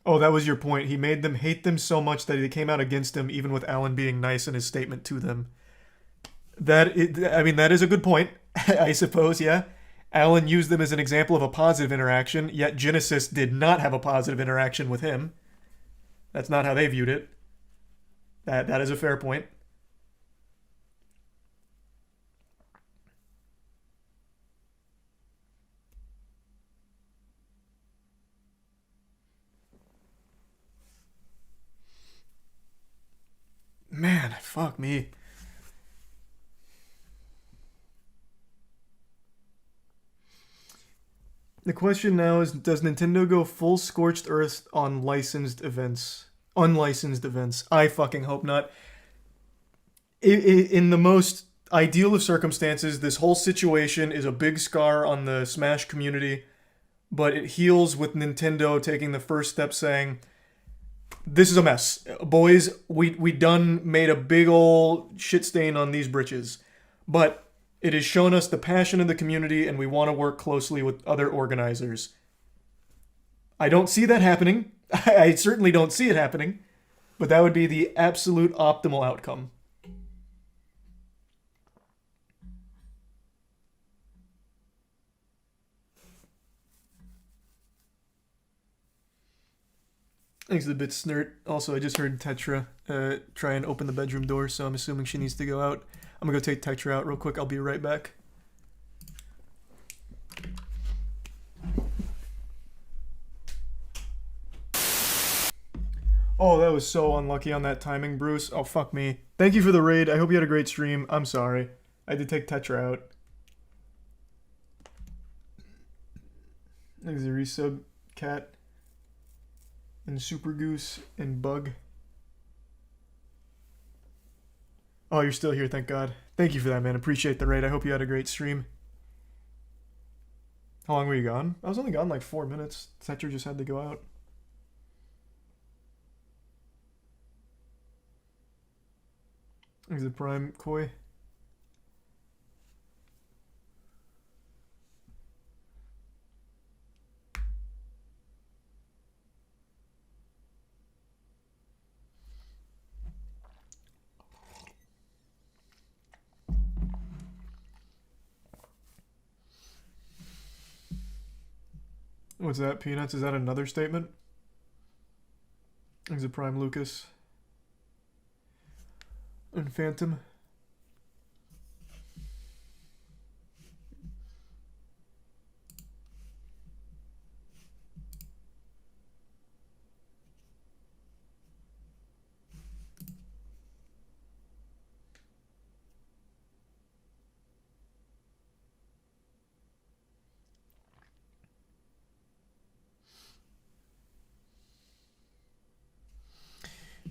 Oh, that was your point. He made them hate them so much that they came out against him, even with Alan being nice in his statement to them. That is a good point, I suppose, yeah. Alan used them as an example of a positive interaction, yet Genesis did not have a positive interaction with him. That's not how they viewed it. That is a fair point. Man, fuck me. The question now is, does Nintendo go full scorched earth on licensed events? Unlicensed events? I fucking hope not. In the most ideal of circumstances, this whole situation is a big scar on the Smash community, but it heals with Nintendo taking the first step saying, this is a mess. Boys, we done made a big ol' shit stain on these britches. But it has shown us the passion of the community and we want to work closely with other organizers. I don't see that happening. I certainly don't see it happening. But that would be the absolute optimal outcome. Thanks to the bit snert. Also, I just heard Tetra try and open the bedroom door, so I'm assuming she needs to go out. I'm gonna go take Tetra out real quick. I'll be right back. Oh, that was so unlucky on that timing, Bruce. Oh, fuck me. Thank you for the raid. I hope you had a great stream. I'm sorry. I did take Tetra out. Thanks to the resub, Cat. And Super Goose and Bug. Oh, you're still here, thank God. Thank you for that, man. Appreciate the raid. I hope you had a great stream. How long were you gone? I was only gone like 4 minutes. Tetra just had to go out. Is it Prime Koi? What's that, Peanuts? Is that another statement? Is it Prime Lucas? And Phantom?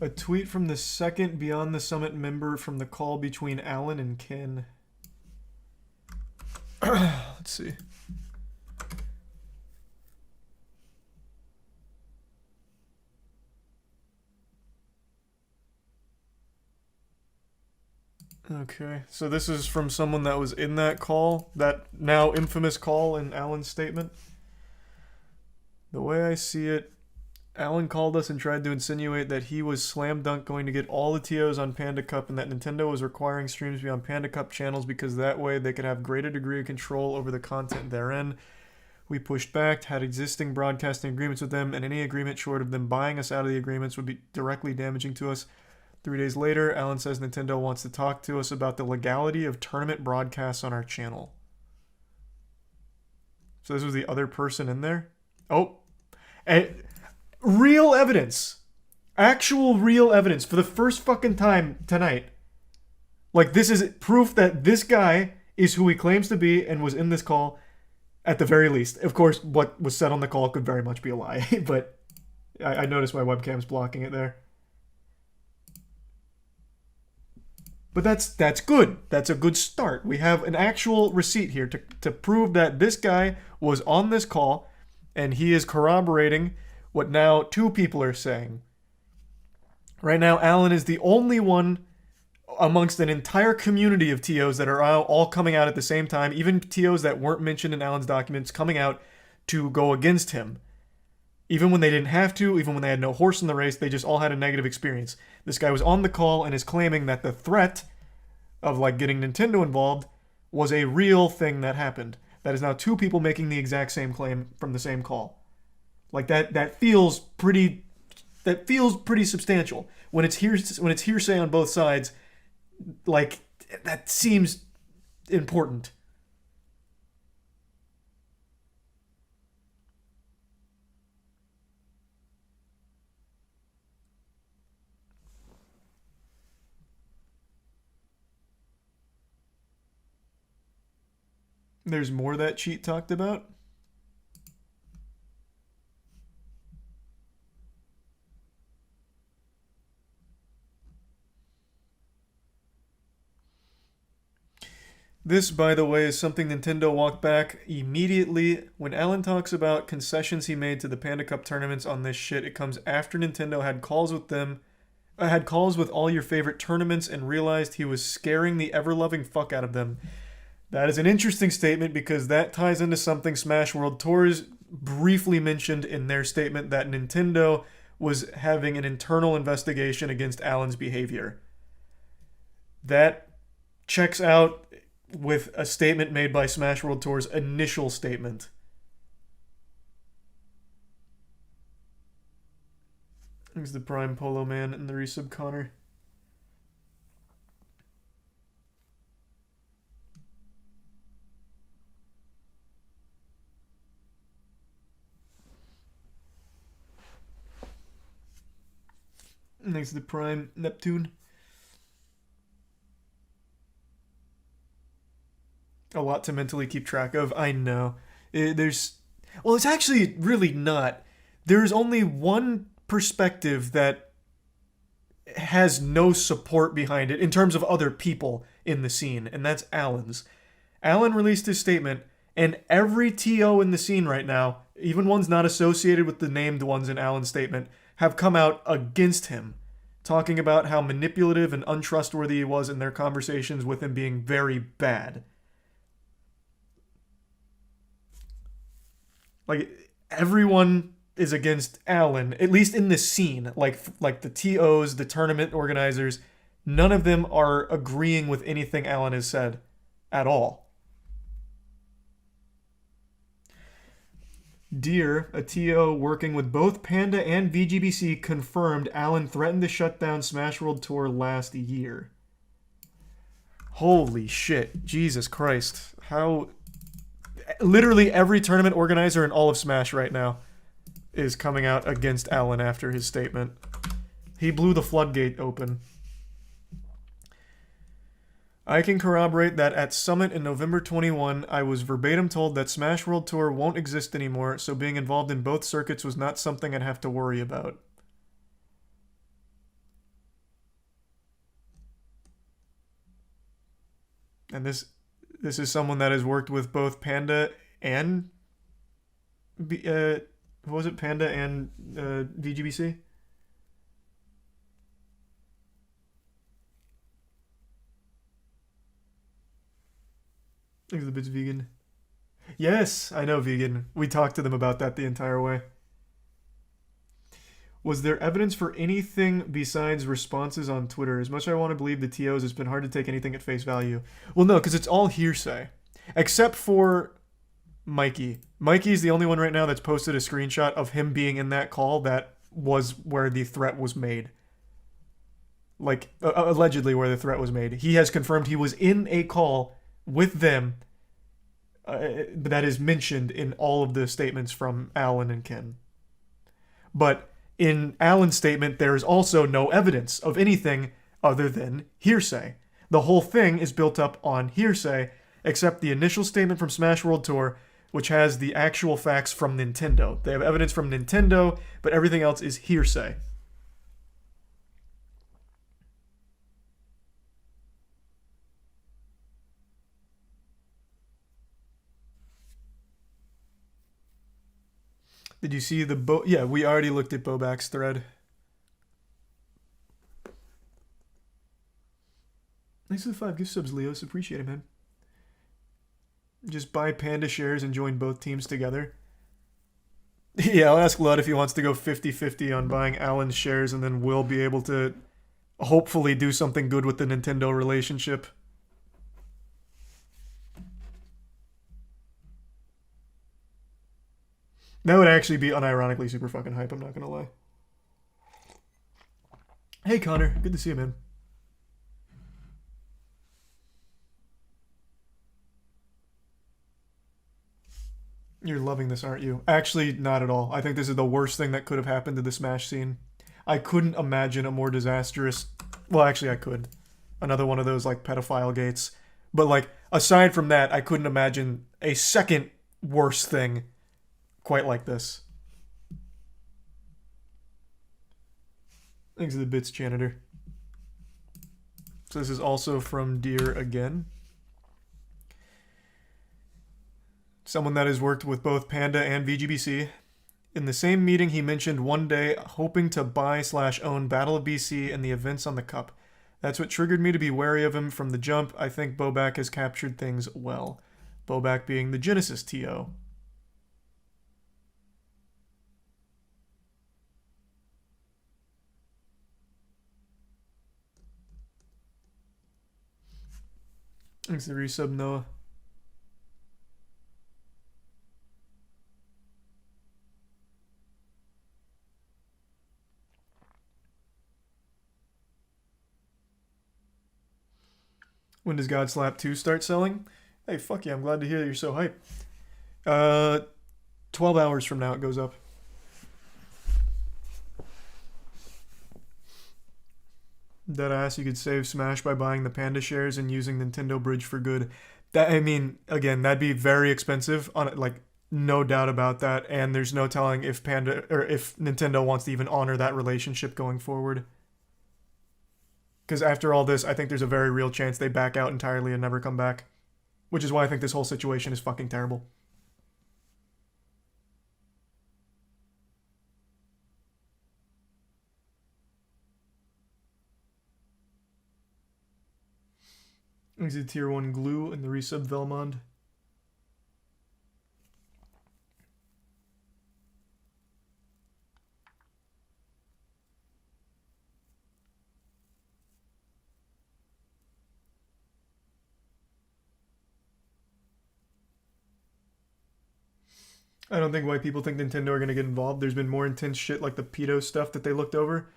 A tweet from the second Beyond the Summit member from the call between Alan and Ken. Let's see. Okay, so this is from someone that was in that call, that now infamous call in Alan's statement. The way I see it, Alan called us and tried to insinuate that he was slam dunk going to get all the TOs on Panda Cup and that Nintendo was requiring streams to be on Panda Cup channels because that way they could have greater degree of control over the content therein. We pushed back, had existing broadcasting agreements with them, and any agreement short of them buying us out of the agreements would be directly damaging to us. 3 days later, Alan says Nintendo wants to talk to us about the legality of tournament broadcasts on our channel. So this was the other person in there? Oh. Real evidence. Actual real evidence for the first fucking time tonight. Like, this is proof that this guy is who he claims to be and was in this call at the very least. Of course, what was said on the call could very much be a lie, but I noticed my webcam's blocking it there. But that's good. That's a good start. We have an actual receipt here to prove that this guy was on this call and he is corroborating what now 2 people are saying. Right now, Alan is the only one amongst an entire community of TOs that are all coming out at the same time, even TOs that weren't mentioned in Alan's documents coming out to go against him. Even when they didn't have to, even when they had no horse in the race, they just all had a negative experience. This guy was on the call and is claiming that the threat of like getting Nintendo involved was a real thing that happened. That is now 2 people making the exact same claim from the same call. Like that feels pretty substantial. When it's hearsay on both sides, like that seems important. There's more that cheat talked about. This, by the way, is something Nintendo walked back immediately. When Alan talks about concessions he made to the Panda Cup tournaments on this shit, it comes after Nintendo had calls with them, had calls with all your favorite tournaments and realized he was scaring the ever-loving fuck out of them. That is an interesting statement because that ties into something Smash World Tours briefly mentioned in their statement that Nintendo was having an internal investigation against Alan's behavior. That checks out with a statement made by Smash World Tour's initial statement. There's the Prime Polo Man and the resub Connor. Next to the Prime Neptune. A lot to mentally keep track of. I know. It's actually really not. There's only one perspective that has no support behind it in terms of other people in the scene, and that's Alan's. Alan released his statement, and every TO in the scene right now, even ones not associated with the named ones in Alan's statement, have come out against him, talking about how manipulative and untrustworthy he was in their conversations with him being very bad. Like, everyone is against Alan, at least in the scene. Like the TOs, the tournament organizers, none of them are agreeing with anything Alan has said at all. Deer, a TO working with both Panda and VGBC, confirmed Alan threatened to shut down Smash World Tour last year. Holy shit. Jesus Christ. How... Literally every tournament organizer in all of Smash right now is coming out against Alan after his statement. He blew the floodgate open. I can corroborate that at Summit in November 21, I was verbatim told that Smash World Tour won't exist anymore, so being involved in both circuits was not something I'd have to worry about. And this is someone that has worked with both Panda and what was it, Panda and VGBC. Look at the bit's vegan. Yes, I know vegan. We talked to them about that the entire way. Was there evidence for anything besides responses on Twitter? As much as I want to believe the TOs, it's been hard to take anything at face value. Well, no, because it's all hearsay. Except for Mikey. Mikey's the only one right now that's posted a screenshot of him being in that call that was where the threat was made. Like, allegedly where the threat was made. He has confirmed he was in a call with them that is mentioned in all of the statements from Alan and Ken. But in Alan's statement, there is also no evidence of anything other than hearsay. The whole thing is built up on hearsay, except the initial statement from Smash World Tour, which has the actual facts from Nintendo. They have evidence from Nintendo, but everything else is hearsay. Did you see the Yeah, we already looked at Bobak's thread. Thanks for the 5 gift subs, Leos. Appreciate it, man. Just buy Panda shares and join both teams together. Yeah, I'll ask Lud if he wants to go 50-50 on buying Alan's shares, and then we'll be able to hopefully do something good with the Nintendo relationship. That would actually be unironically super fucking hype, I'm not gonna lie. Hey Connor, good to see you, man. You're loving this, aren't you? Actually, not at all. I think this is the worst thing that could have happened to the Smash scene. I couldn't imagine a more disastrous... Well, actually, I could. Another one of those, like, pedophile gates. But, like, aside from that, I couldn't imagine a second worse thing quite like this. Thanks to the bits, janitor. So this is also from Deer again. Someone that has worked with both Panda and VGBC. In the same meeting, he mentioned one day hoping to buy/own Battle of BC and the events on the Cup. That's what triggered me to be wary of him from the jump. I think Bobak has captured things well. Bobak being the Genesis TO. Thanks to resub, Noah. When does God Slap 2 start selling? Hey, fuck yeah, I'm glad to hear you're so hyped. 12 hours from now it goes up. Deadass, you could save Smash by buying the Panda shares and using Nintendo Bridge for good. That, I mean, again, that'd be very expensive, on like, no doubt about that, and there's no telling if Panda, or if Nintendo wants to even honor that relationship going forward. Because after all this, I think there's a very real chance they back out entirely and never come back. Which is why I think this whole situation is fucking terrible. Exit tier 1 glue and the resub Velmond. I don't think why people think Nintendo are going to get involved. There's been more intense shit like the pedo stuff that they looked over.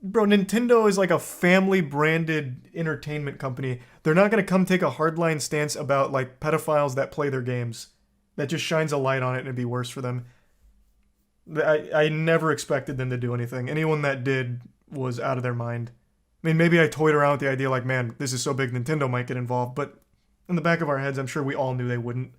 Bro, Nintendo is like a family-branded entertainment company. They're not going to come take a hardline stance about like pedophiles that play their games. That just shines a light on it and it'd be worse for them. I never expected them to do anything. Anyone that did was out of their mind. I mean, maybe I toyed around with the idea like, man, this is so big Nintendo might get involved, but in the back of our heads, I'm sure we all knew they wouldn't.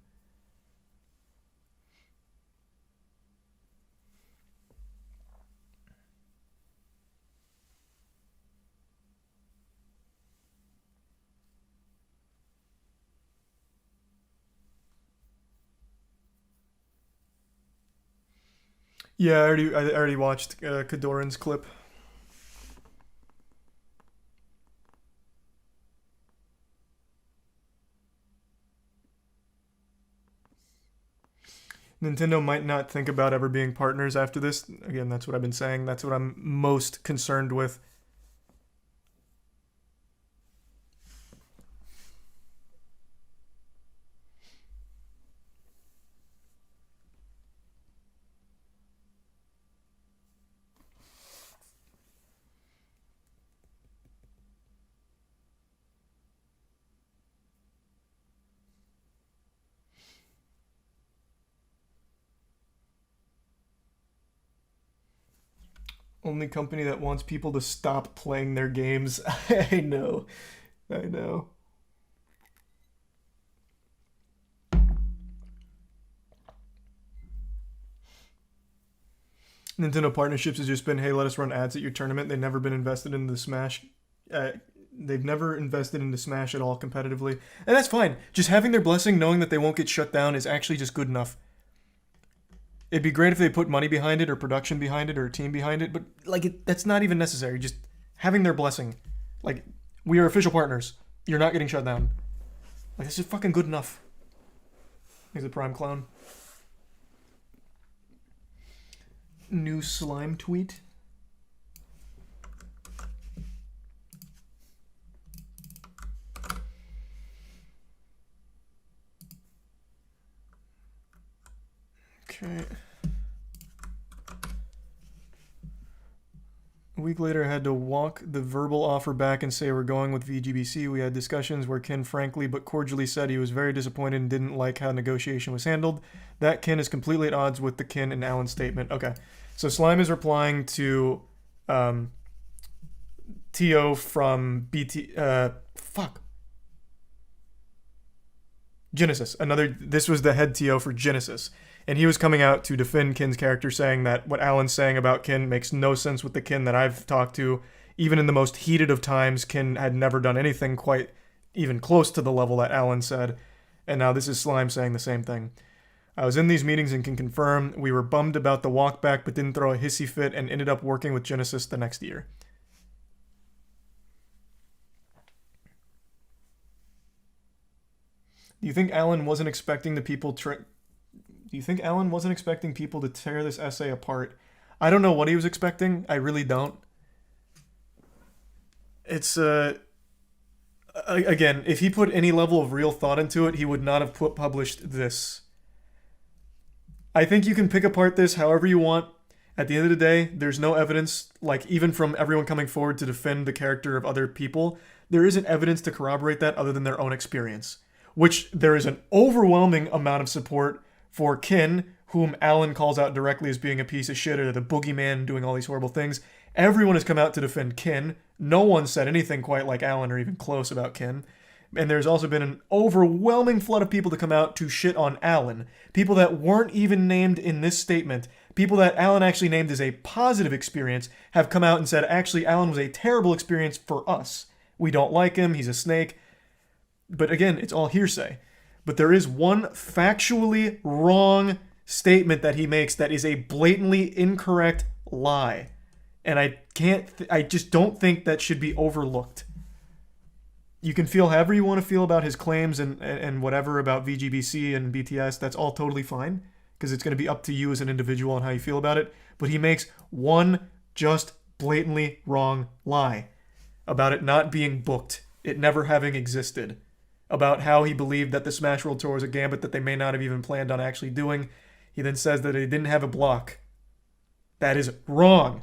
Yeah, I already watched Kadoran's clip. Nintendo might not think about ever being partners after this. Again, that's what I've been saying. That's what I'm most concerned with. Only company that wants people to stop playing their games. I know. I know. Nintendo partnerships has just been, hey, let us run ads at your tournament. They've never been invested in the Smash. Uh, they've never invested into Smash at all competitively, and that's fine. Just having their blessing, knowing that they won't get shut down, is actually just good enough. It'd be great if they put money behind it, or production behind it, or a team behind it, but that's not even necessary. Just having their blessing, like, we are official partners. You're not getting shut down. Like, this is fucking good enough. He's a prime clown. New slime tweet. Okay. A week later, I had to walk the verbal offer back and say we're going with VGBC. We had discussions where Ken frankly but cordially said he was very disappointed and didn't like how negotiation was handled. That Ken is completely at odds with the Ken and Allen statement. Okay. So Slime is replying to TO from Genesis. This was the head TO for Genesis. And he was coming out to defend Kin's character, saying that what Alan's saying about Kin makes no sense with the Kin that I've talked to. Even in the most heated of times, Kin had never done anything quite even close to the level that Alan said. And now this is Slime saying the same thing. I was in these meetings and can confirm we were bummed about the walk back but didn't throw a hissy fit and ended up working with Genesis the next year. Do you think Alan wasn't expecting people to tear this essay apart? I don't know what he was expecting. I really don't. It's again, if he put any level of real thought into it, he would not have published this. I think you can pick apart this however you want. At the end of the day, there's no evidence, like even from everyone coming forward to defend the character of other people, there isn't evidence to corroborate that other than their own experience. Which there is an overwhelming amount of support for Kin, whom Alan calls out directly as being a piece of shit or the boogeyman doing all these horrible things. Everyone has come out to defend Kin. No one said anything quite like Alan or even close about Kin. And there's also been an overwhelming flood of people to come out to shit on Alan. People that weren't even named in this statement. People that Alan actually named as a positive experience have come out and said, actually, Alan was a terrible experience for us. We don't like him. He's a snake. But again, it's all hearsay. But there is one factually wrong statement that he makes that is a blatantly incorrect lie. And I just don't think that should be overlooked. You can feel however you want to feel about his claims and whatever about VGBC and BTS. That's all totally fine, because it's going to be up to you as an individual and how you feel about it. But he makes one just blatantly wrong lie about it not being booked, it never having existed, about how he believed that the Smash World Tour was a gambit that they may not have even planned on actually doing. He then says that they didn't have a block. That is wrong.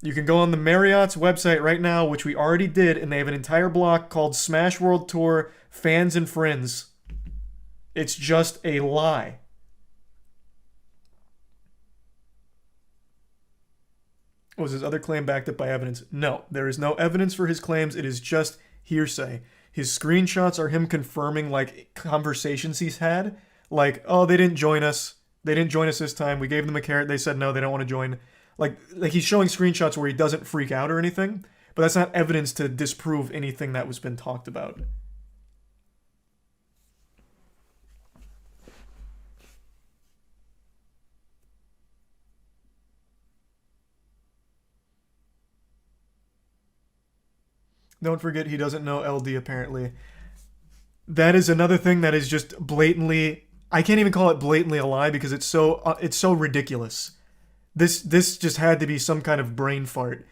You can go on the Marriott's website right now, which we already did, and they have an entire block called Smash World Tour Fans and Friends. It's just a lie. Was his other claim backed up by evidence? No, there is no evidence for his claims. It is just hearsay. His screenshots are him confirming, like, conversations he's had. Like, oh, they didn't join us. They didn't join us this time. We gave them a carrot. They said no, they don't want to join. Like he's showing screenshots where he doesn't freak out or anything, but that's not evidence to disprove anything that was been talked about. Don't forget he doesn't know LD apparently. That is another thing that is just blatantly, I can't even call it blatantly a lie because it's so ridiculous. This just had to be some kind of brain fart.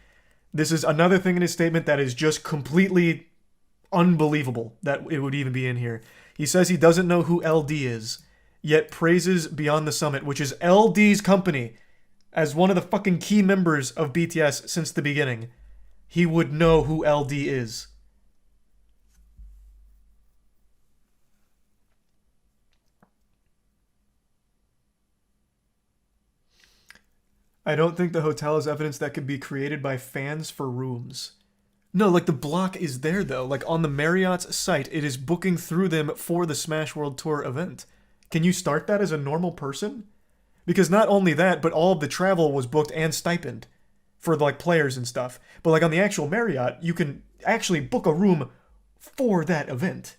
This is another thing in his statement that is just completely unbelievable that it would even be in here. He says he doesn't know who LD is, yet praises Beyond the Summit, which is LD's company, as one of the fucking key members of BTS since the beginning. He would know who LD is. I don't think the hotel is evidence that could be created by fans for rooms. No, like the block is there though. Like on the Marriott's site, it is booking through them for the Smash World Tour event. Can you start that as a normal person? Because not only that, but all of the travel was booked and stipend for like players and stuff. But like on the actual Marriott, you can actually book a room for that event.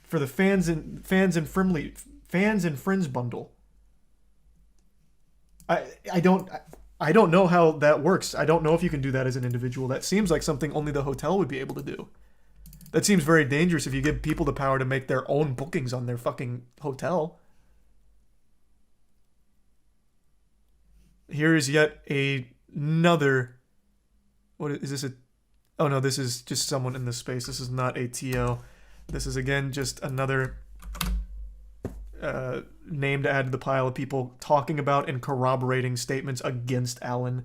For the fans and friends bundle. I don't know how that works. I don't know if you can do that as an individual. That seems like something only the hotel would be able to do. That seems very dangerous if you give people the power to make their own bookings on their fucking hotel. Here is yet another... What is this? Oh no, this is just someone in this space. This is not a TO. This is again just another name to add to the pile of people talking about and corroborating statements against Alan.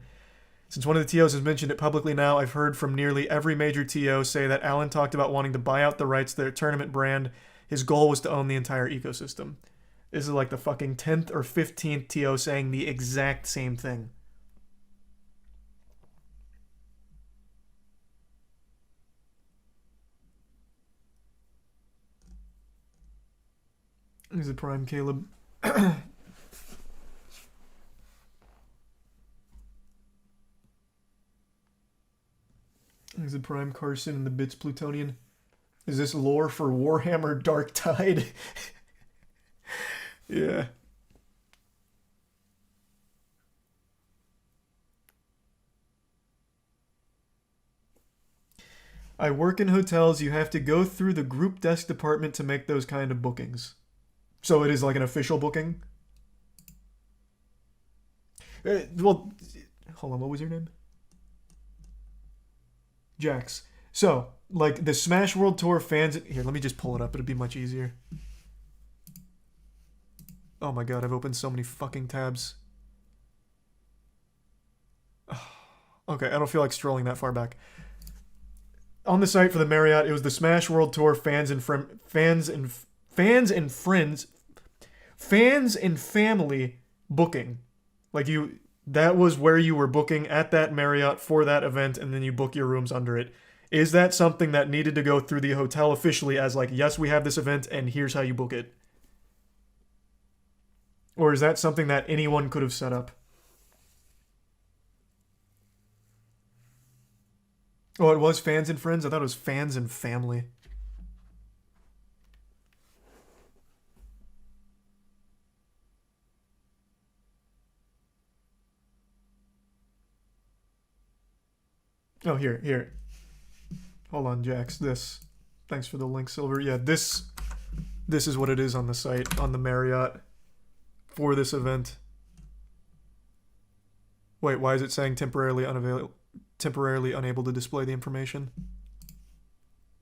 Since one of the TOs has mentioned it publicly now, I've heard from nearly every major TO say that Alan talked about wanting to buy out the rights to their tournament brand. His goal was to own the entire ecosystem. This is like the fucking 10th or 15th TO saying the exact same thing. He's a prime Caleb. He's a prime Carson and the Bits Plutonian. Is this lore for Warhammer Dark Tide? Yeah. I work in hotels. You have to go through the group desk department to make those kind of bookings. So it is like an official booking? Well, hold on, what was your name? Jax. So, like, the Smash World Tour fans... Here, let me just pull it up. It'll be much easier. Oh my god, I've opened so many fucking tabs. Okay, I don't feel like strolling that far back. On the site for the Marriott, it was the Smash World Tour fans and family booking. Like that was where you were booking at that Marriott for that event, and then you book your rooms under it. Is that something that needed to go through the hotel officially as like, yes, we have this event and here's how you book it? Or is that something that anyone could have set up? Oh, it was fans and friends? I thought it was fans and family. Oh, here. Hold on, Jax. This. Thanks for the link, Silver. Yeah, this is what it is on the site, on the Marriott, for this event. Wait, why is it saying temporarily unable to display the information?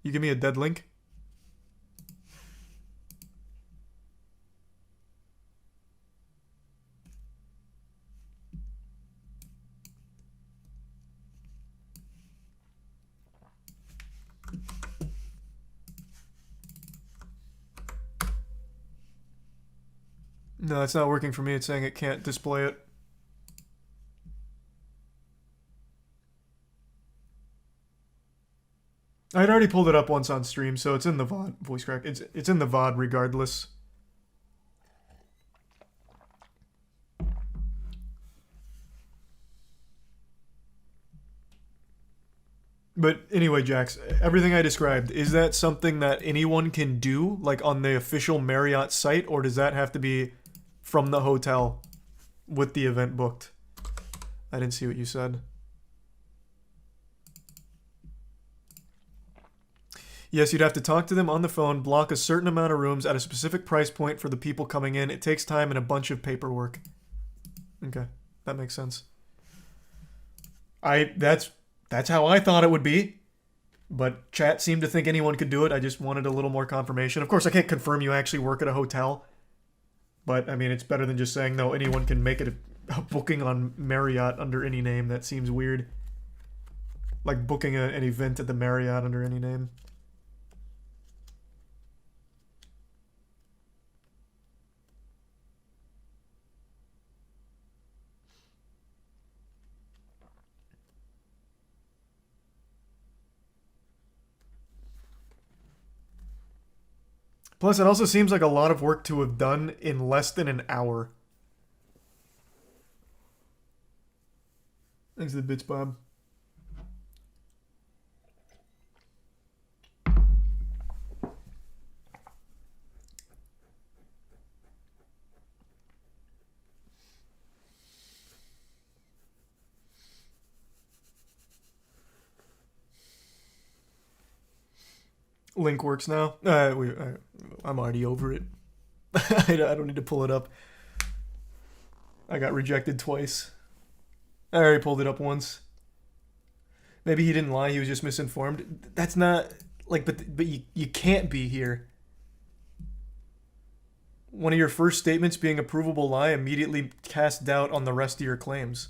You give me a dead link? No, it's not working for me. It's saying it can't display it. I'd already pulled it up once on stream, so it's in the VOD. Voice crack. It's in the VOD regardless. But anyway, Jax, everything I described, is that something that anyone can do, like on the official Marriott site, or does that have to be from the hotel with the event booked? I didn't see what you said. Yes, you'd have to talk to them on the phone, block a certain amount of rooms at a specific price point for the people coming in. It takes time and a bunch of paperwork. Okay, that makes sense. That's how I thought it would be. But chat seemed to think anyone could do it. I just wanted a little more confirmation. Of course, I can't confirm you actually work at a hotel. But, I mean, it's better than just saying, no, anyone can make it a booking on Marriott under any name. That seems weird. Like booking an event at the Marriott under any name. Plus, it also seems like a lot of work to have done in less than an hour. Thanks to the bits, Bob. Link works now. I'm already over it. I don't need to pull it up. I got rejected twice. I already pulled it up once. Maybe he didn't lie. He was just misinformed. That's not like, but you can't be here. One of your first statements being a provable lie immediately casts doubt on the rest of your claims.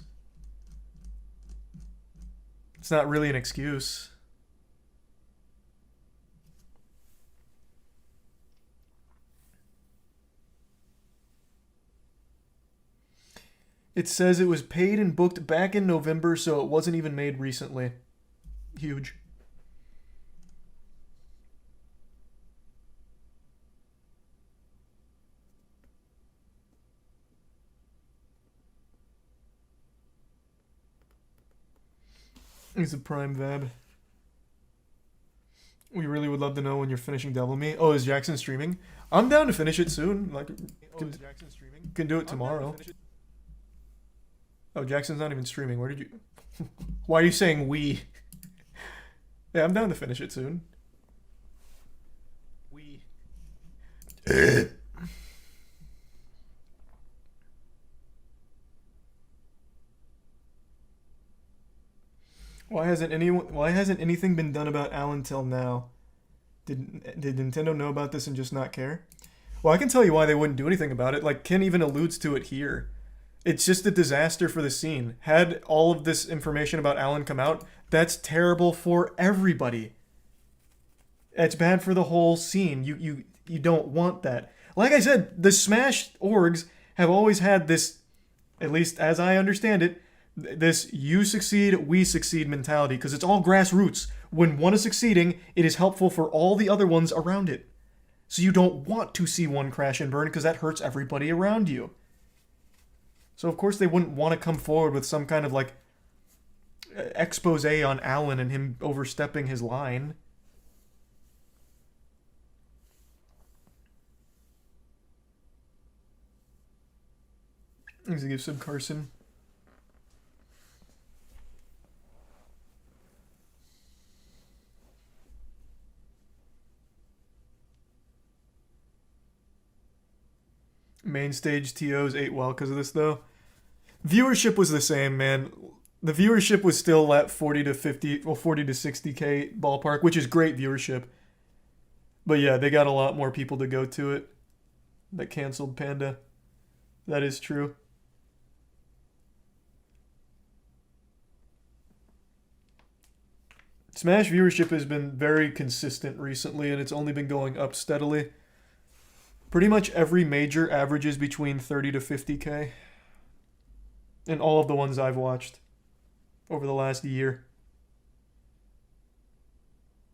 It's not really an excuse. It says it was paid and booked back in November, so it wasn't even made recently. Huge. He's a prime vab. We really would love to know when you're finishing Devil Me. Oh, is Jackson streaming? I'm down to finish it soon. Like, can do it tomorrow. Oh, Jackson's not even streaming. Where did you... Why are you saying we? Yeah, I'm down to finish it soon. We. Why hasn't anything been done about Alan till now? Did Nintendo know about this and just not care? Well, I can tell you why they wouldn't do anything about it. Like, Ken even alludes to it here. It's just a disaster for the scene. Had all of this information about Alan come out, that's terrible for everybody. It's bad for the whole scene. You don't want that. Like I said, the Smash orgs have always had this, at least as I understand it, this you succeed, we succeed mentality, because it's all grassroots. When one is succeeding, it is helpful for all the other ones around it. So you don't want to see one crash and burn because that hurts everybody around you. So of course they wouldn't want to come forward with some kind of like expose on Alan and him overstepping his line. He's a gift sub Carson. Main stage TOs ate well because of this though. Viewership was the same, man. The viewership was still at 40 to 50, well 40 to 60k ballpark, which is great viewership. But yeah, they got a lot more people to go to it that canceled Panda. That is true. Smash viewership has been very consistent recently, and it's only been going up steadily. Pretty much every major averages between 30 to 50k. In all of the ones I've watched over the last year.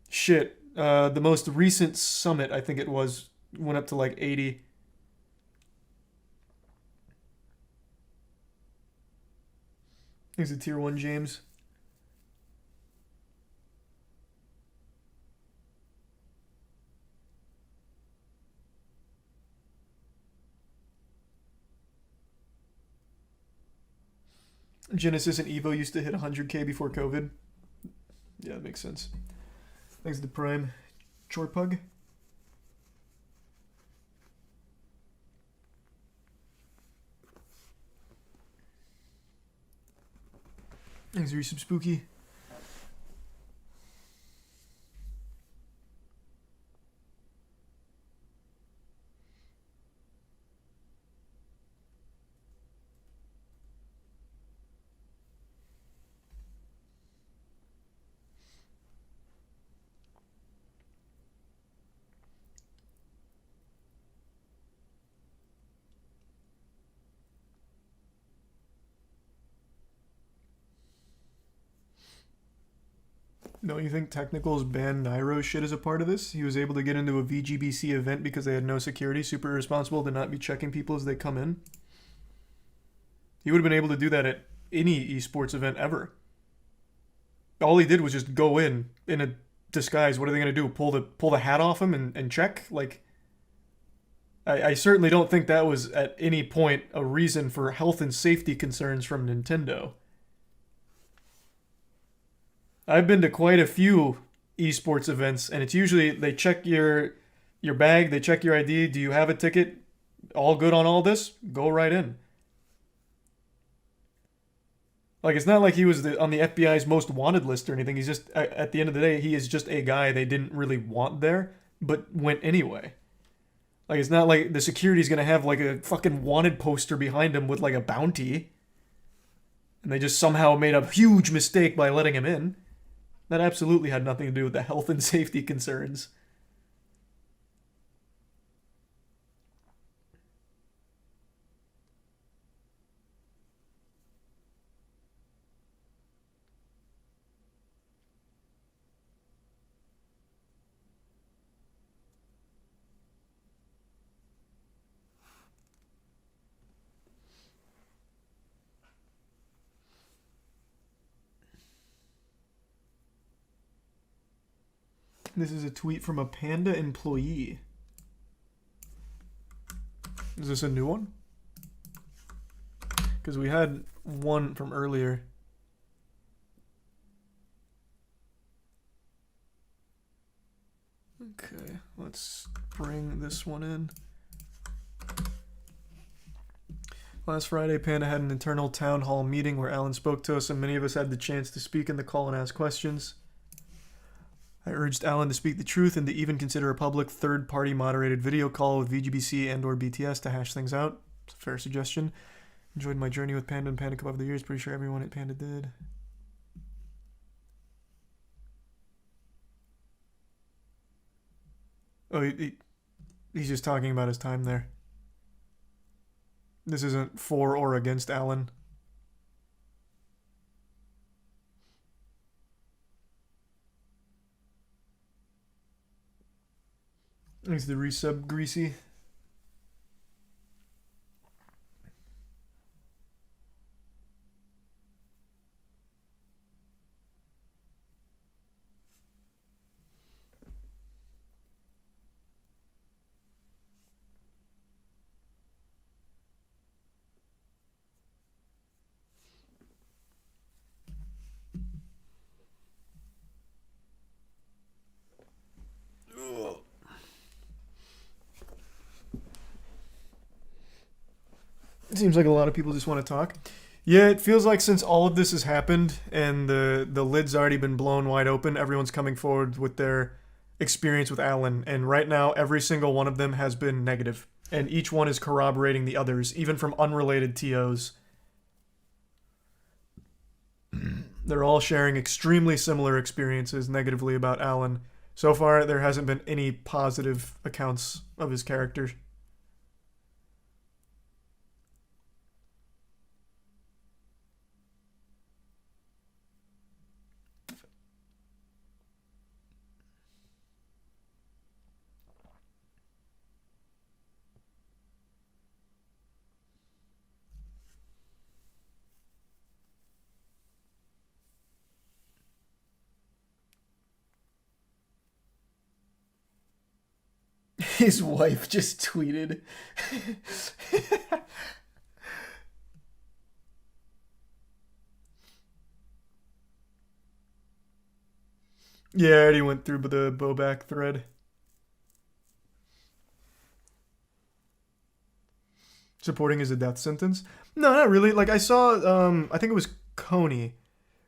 Shit. The most recent summit, I think it was, went up to like 80. He's a tier 1 James. Genesis and Evo used to hit 100k before COVID. Yeah, that makes sense. Thanks to Prime. Short pug. Thanks for some spooky. Don't you think Technical's banned Nairo shit is a part of this? He was able to get into a VGBC event because they had no security, super irresponsible to not be checking people as they come in. He would have been able to do that at any esports event ever. All he did was just go in a disguise. What are they going to do? Pull the hat off him and check? Like, I certainly don't think that was at any point a reason for health and safety concerns from Nintendo. I've been to quite a few esports events, and it's usually they check your bag, they check your ID. Do you have a ticket? All good on all this? Go right in. Like, it's not like he was on the FBI's most wanted list or anything. He's just, at the end of the day, he is just a guy they didn't really want there, but went anyway. Like, it's not like the security's gonna have like a fucking wanted poster behind him with like a bounty, and they just somehow made a huge mistake by letting him in. That absolutely had nothing to do with the health and safety concerns. This is a tweet from a Panda employee. Is this a new one? Because we had one from earlier. Okay, let's bring this one in. Last Friday, Panda had an internal town hall meeting where Alan spoke to us, and many of us had the chance to speak in the call and ask questions. I urged Alan to speak the truth and to even consider a public third-party moderated video call with VGBC and or BTS to hash things out. It's a fair suggestion. Enjoyed my journey with Panda and Panda Cup over the years. Pretty sure everyone at Panda did. Oh, he's just talking about his time there. This isn't for or against Alan. Thanks to the resub, Greasy. It seems like a lot of people just want to talk. Yeah, it feels like since all of this has happened and the lid's already been blown wide open, everyone's coming forward with their experience with Alan. And right now, every single one of them has been negative. And each one is corroborating the others, even from unrelated TOs. They're all sharing extremely similar experiences negatively about Alan. So far, there hasn't been any positive accounts of his character. His wife just tweeted. Yeah, I already went through the Bobak thread. Supporting is a death sentence? No, not really. Like I saw, I think it was Coney.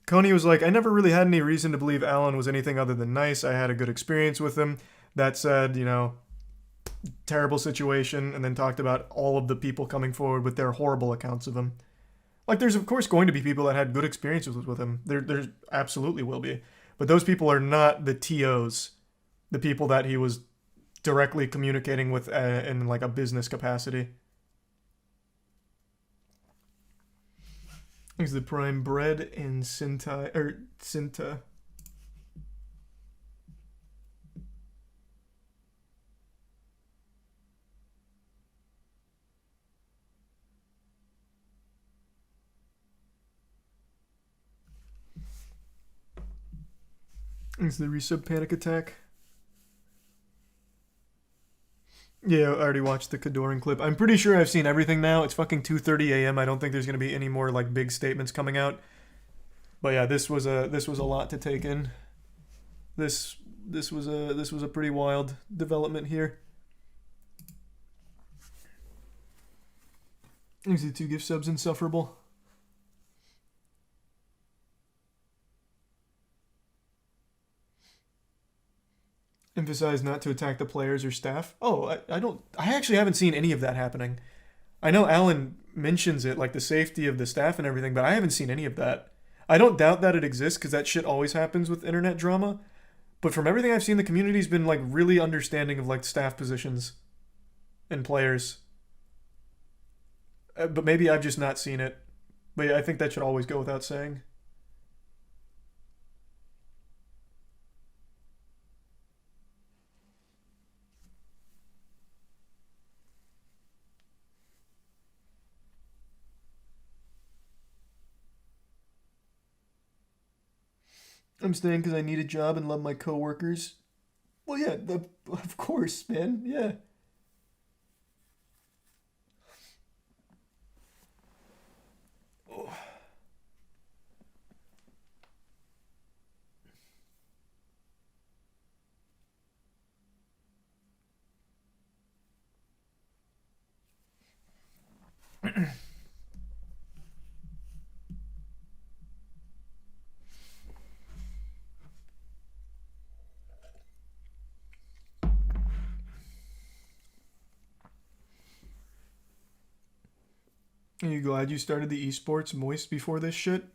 Coney was like, I never really had any reason to believe Alan was anything other than nice. I had a good experience with him. That said, terrible situation, and then talked about all of the people coming forward with their horrible accounts of him. Like, there's of course going to be people that had good experiences with him. There absolutely will be. But those people are not the TOs, the people that he was directly communicating with in like a business capacity. Is the prime bread and Cinta. Is the resub panic attack? Yeah, I already watched the Kadoran clip. I'm pretty sure I've seen everything now. It's fucking 2:30 a.m. I don't think there's gonna be any more like big statements coming out. But yeah, this was a lot to take in. This was a pretty wild development here. Is the 2 gift subs insufferable? Emphasize not to attack the players or staff. Oh, I actually haven't seen any of that happening. I know Alan mentions it, like the safety of the staff and everything, but I haven't seen any of that. I don't doubt that it exists because that shit always happens with internet drama. But from everything I've seen, the community's been like really understanding of like staff positions and players. But maybe I've just not seen it. But yeah, I think that should always go without saying. I'm staying because I need a job and love my coworkers. Well, yeah, of course, man. Yeah. Oh. Are you glad you started the esports Moist before this shit?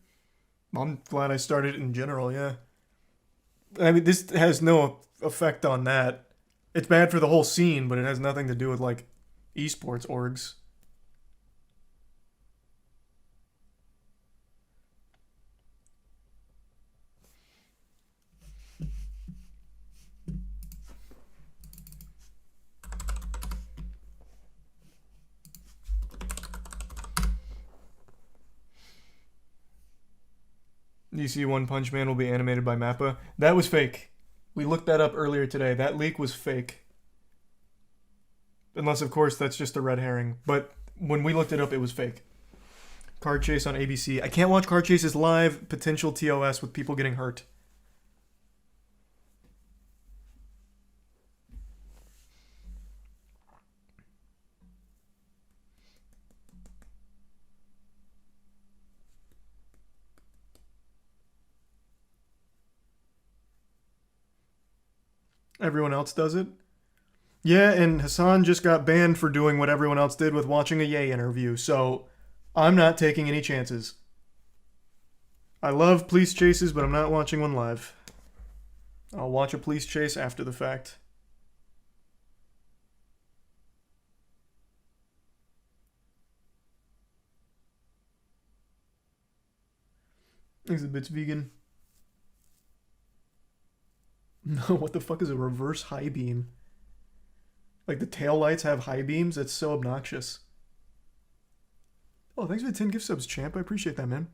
I'm glad I started in general, yeah. I mean, this has no effect on that. It's bad for the whole scene, but it has nothing to do with, like, esports orgs. DC One Punch Man will be animated by Mappa. That was fake. We looked that up earlier today. That leak was fake. Unless, of course, that's just a red herring. But when we looked it up, it was fake. Car Chase on ABC. I can't watch Car Chases live. Potential TOS with people getting hurt. Everyone else does it. Yeah, and Hassan just got banned for doing what everyone else did with watching a Ye interview, so I'm not taking any chances. I love police chases, but I'm not watching one live. I'll watch a police chase after the fact. Exhibit's vegan. No, what the fuck is a reverse high beam? Like the tail lights have high beams? That's so obnoxious. Oh, thanks for the 10 gift subs, champ. I appreciate that, man.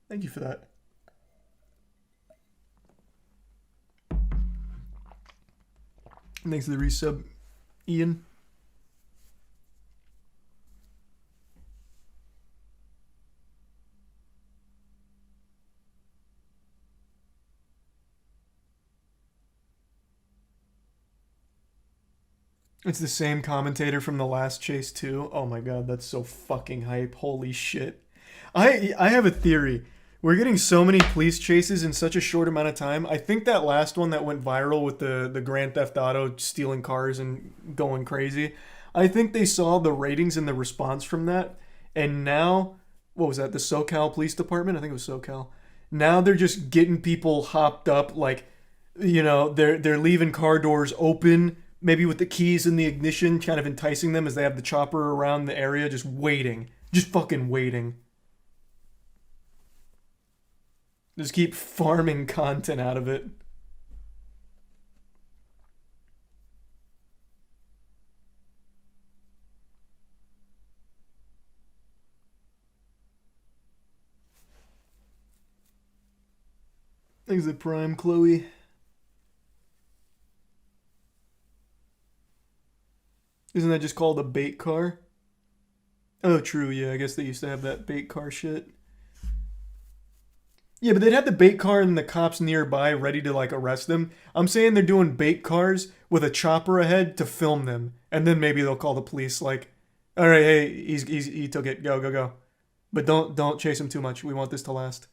Thank you for that. Thanks for the resub, Ian. It's the same commentator from the last chase too. Oh my god, that's so fucking hype. Holy shit. I have a theory. We're getting so many police chases in such a short amount of time. I think that last one that went viral with the Grand Theft Auto stealing cars and going crazy. I think they saw the ratings and the response from that, and now what was that? The SoCal Police Department? I think it was SoCal. Now they're just getting people hopped up, like, they're leaving car doors open, maybe with the keys in the ignition, kind of enticing them as they have the chopper around the area, just waiting, just fucking waiting. Just keep farming content out of it. Thanks the Prime, Chloe. Isn't that just called a bait car? Oh, true, yeah, I guess they used to have that bait car shit. Yeah, but they'd have the bait car and the cops nearby ready to, like, arrest them. I'm saying they're doing bait cars with a chopper ahead to film them. And then maybe they'll call the police, like, all right, hey, he took it, go, go, go. But don't chase him too much. We want this to last.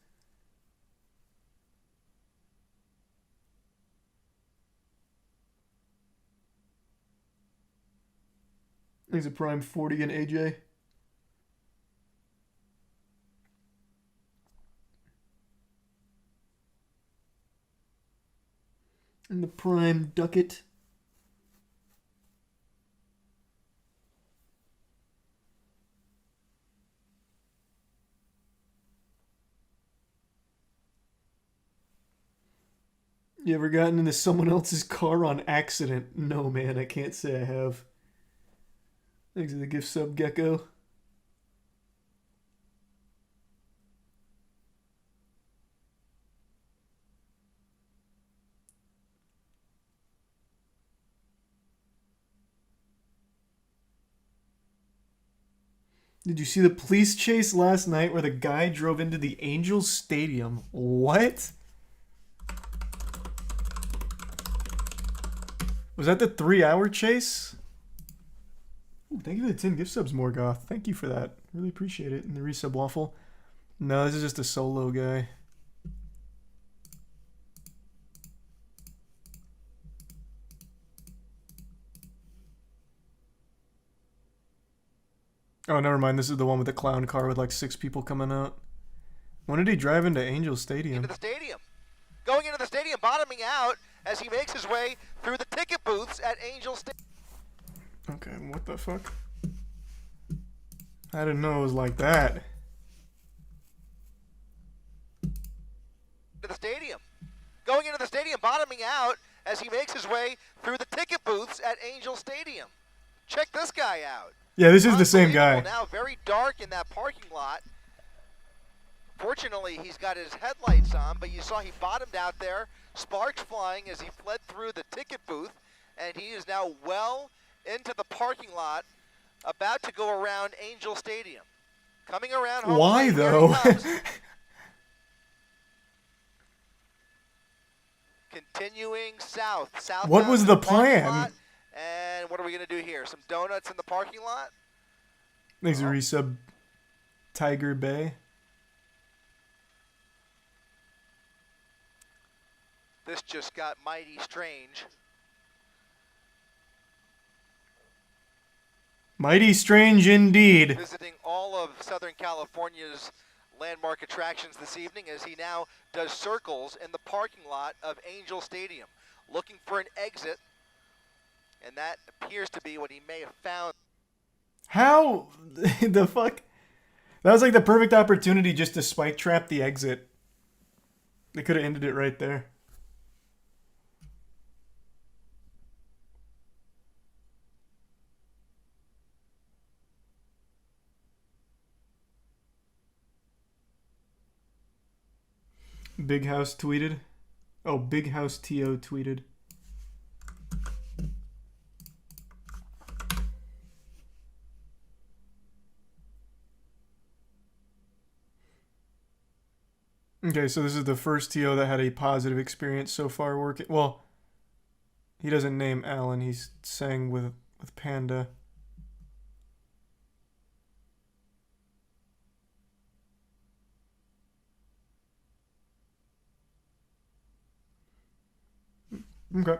He's a Prime 40 and AJ. And the Prime Ducket. You ever gotten into someone else's car on accident? No, man, I can't say I have. Thanks for the gift sub, Gecko. Did you see the police chase last night where the guy drove into the Angels Stadium? What? Was that the 3-hour chase? Ooh, thank you for the 10 gift subs, Morgoth. Thank you for that. Really appreciate it. And the resub waffle. No, this is just a solo guy. Oh, never mind. This is the one with the clown car with like 6 people coming out. When did he drive into Angel Stadium? Into the stadium. Going into the stadium, bottoming out as he makes his way through the ticket booths at Angel Stadium. Okay, what the fuck? I didn't know it was like that. To the stadium. Going into the stadium, bottoming out as he makes his way through the ticket booths at Angel Stadium. Check this guy out. Yeah, this is the same guy. Now very dark in that parking lot. Fortunately, he's got his headlights on, but you saw he bottomed out there, sparks flying as he fled through the ticket booth, and he is now well into the parking lot, about to go around Angel Stadium. Coming around home. Why, though? Continuing south. What was the plan? Lot, and what are we going to do here? Some donuts in the parking lot? Thanks, resub Tiger Bay. This just got mighty strange. Mighty strange indeed. Visiting all of Southern California's landmark attractions this evening as he now does circles in the parking lot of Angel Stadium, looking for an exit, and that appears to be what he may have found. How the fuck? That was like the perfect opportunity just to spike trap the exit. They could have ended it right there. Big House tweeted. Oh, Big House TO tweeted. Okay, so this is the first TO that had a positive experience so far working. Well, he doesn't name Alan. He's saying with with Panda. Okay.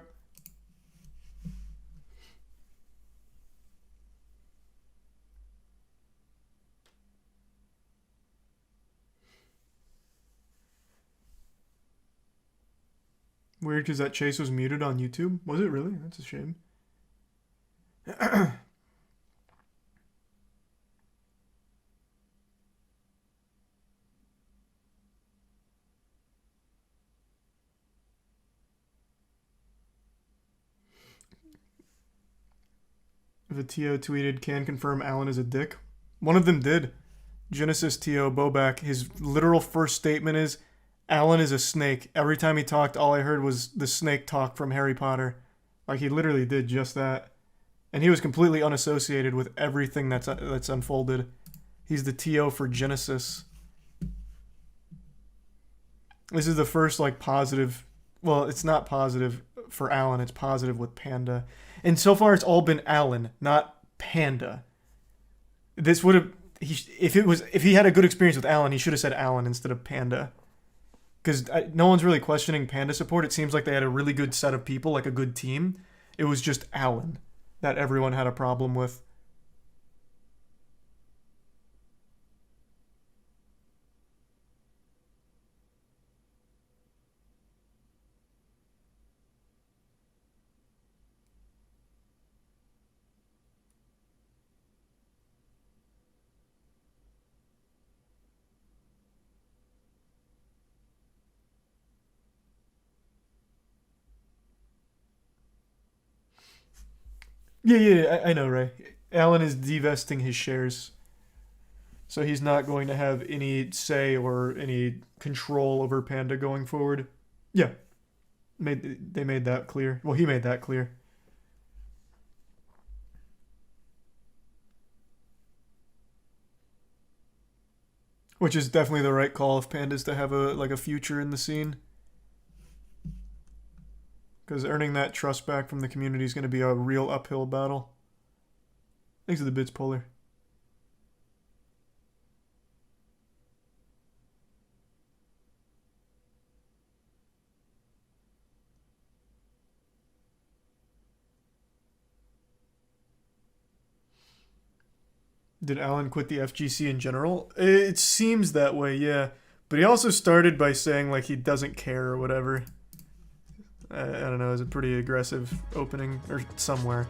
Weird because that chase was muted on YouTube. Was it really? That's a shame. The TO tweeted, can confirm Alan is a dick. One of them did. Genesis TO Bobak, his literal first statement is, Alan is a snake. Every time he talked, all I heard was the snake talk from Harry Potter. Like, he literally did just that. And he was completely unassociated with everything that's unfolded. He's the TO for Genesis. This is the first, like, positive... Well, it's not positive for Alan. It's positive with Panda. And so far, it's all been Alan, not Panda. This would have... If he had a good experience with Alan, he should have said Alan instead of Panda. Because no one's really questioning Panda support. It seems like they had a really good set of people, like a good team. It was just Alan that everyone had a problem with. Yeah, I know, Ray. Alan is divesting his shares. So he's not going to have any say or any control over Panda going forward. Yeah. They made that clear. Well, he made that clear. Which is definitely the right call if Panda's to have a future in the scene. Because earning that trust back from the community is going to be a real uphill battle. Thanks to the bits, Polar. Did Alan quit the FGC in general? It seems that way, yeah. But he also started by saying, like, he doesn't care or whatever. I don't know, it was a pretty aggressive opening, or somewhere.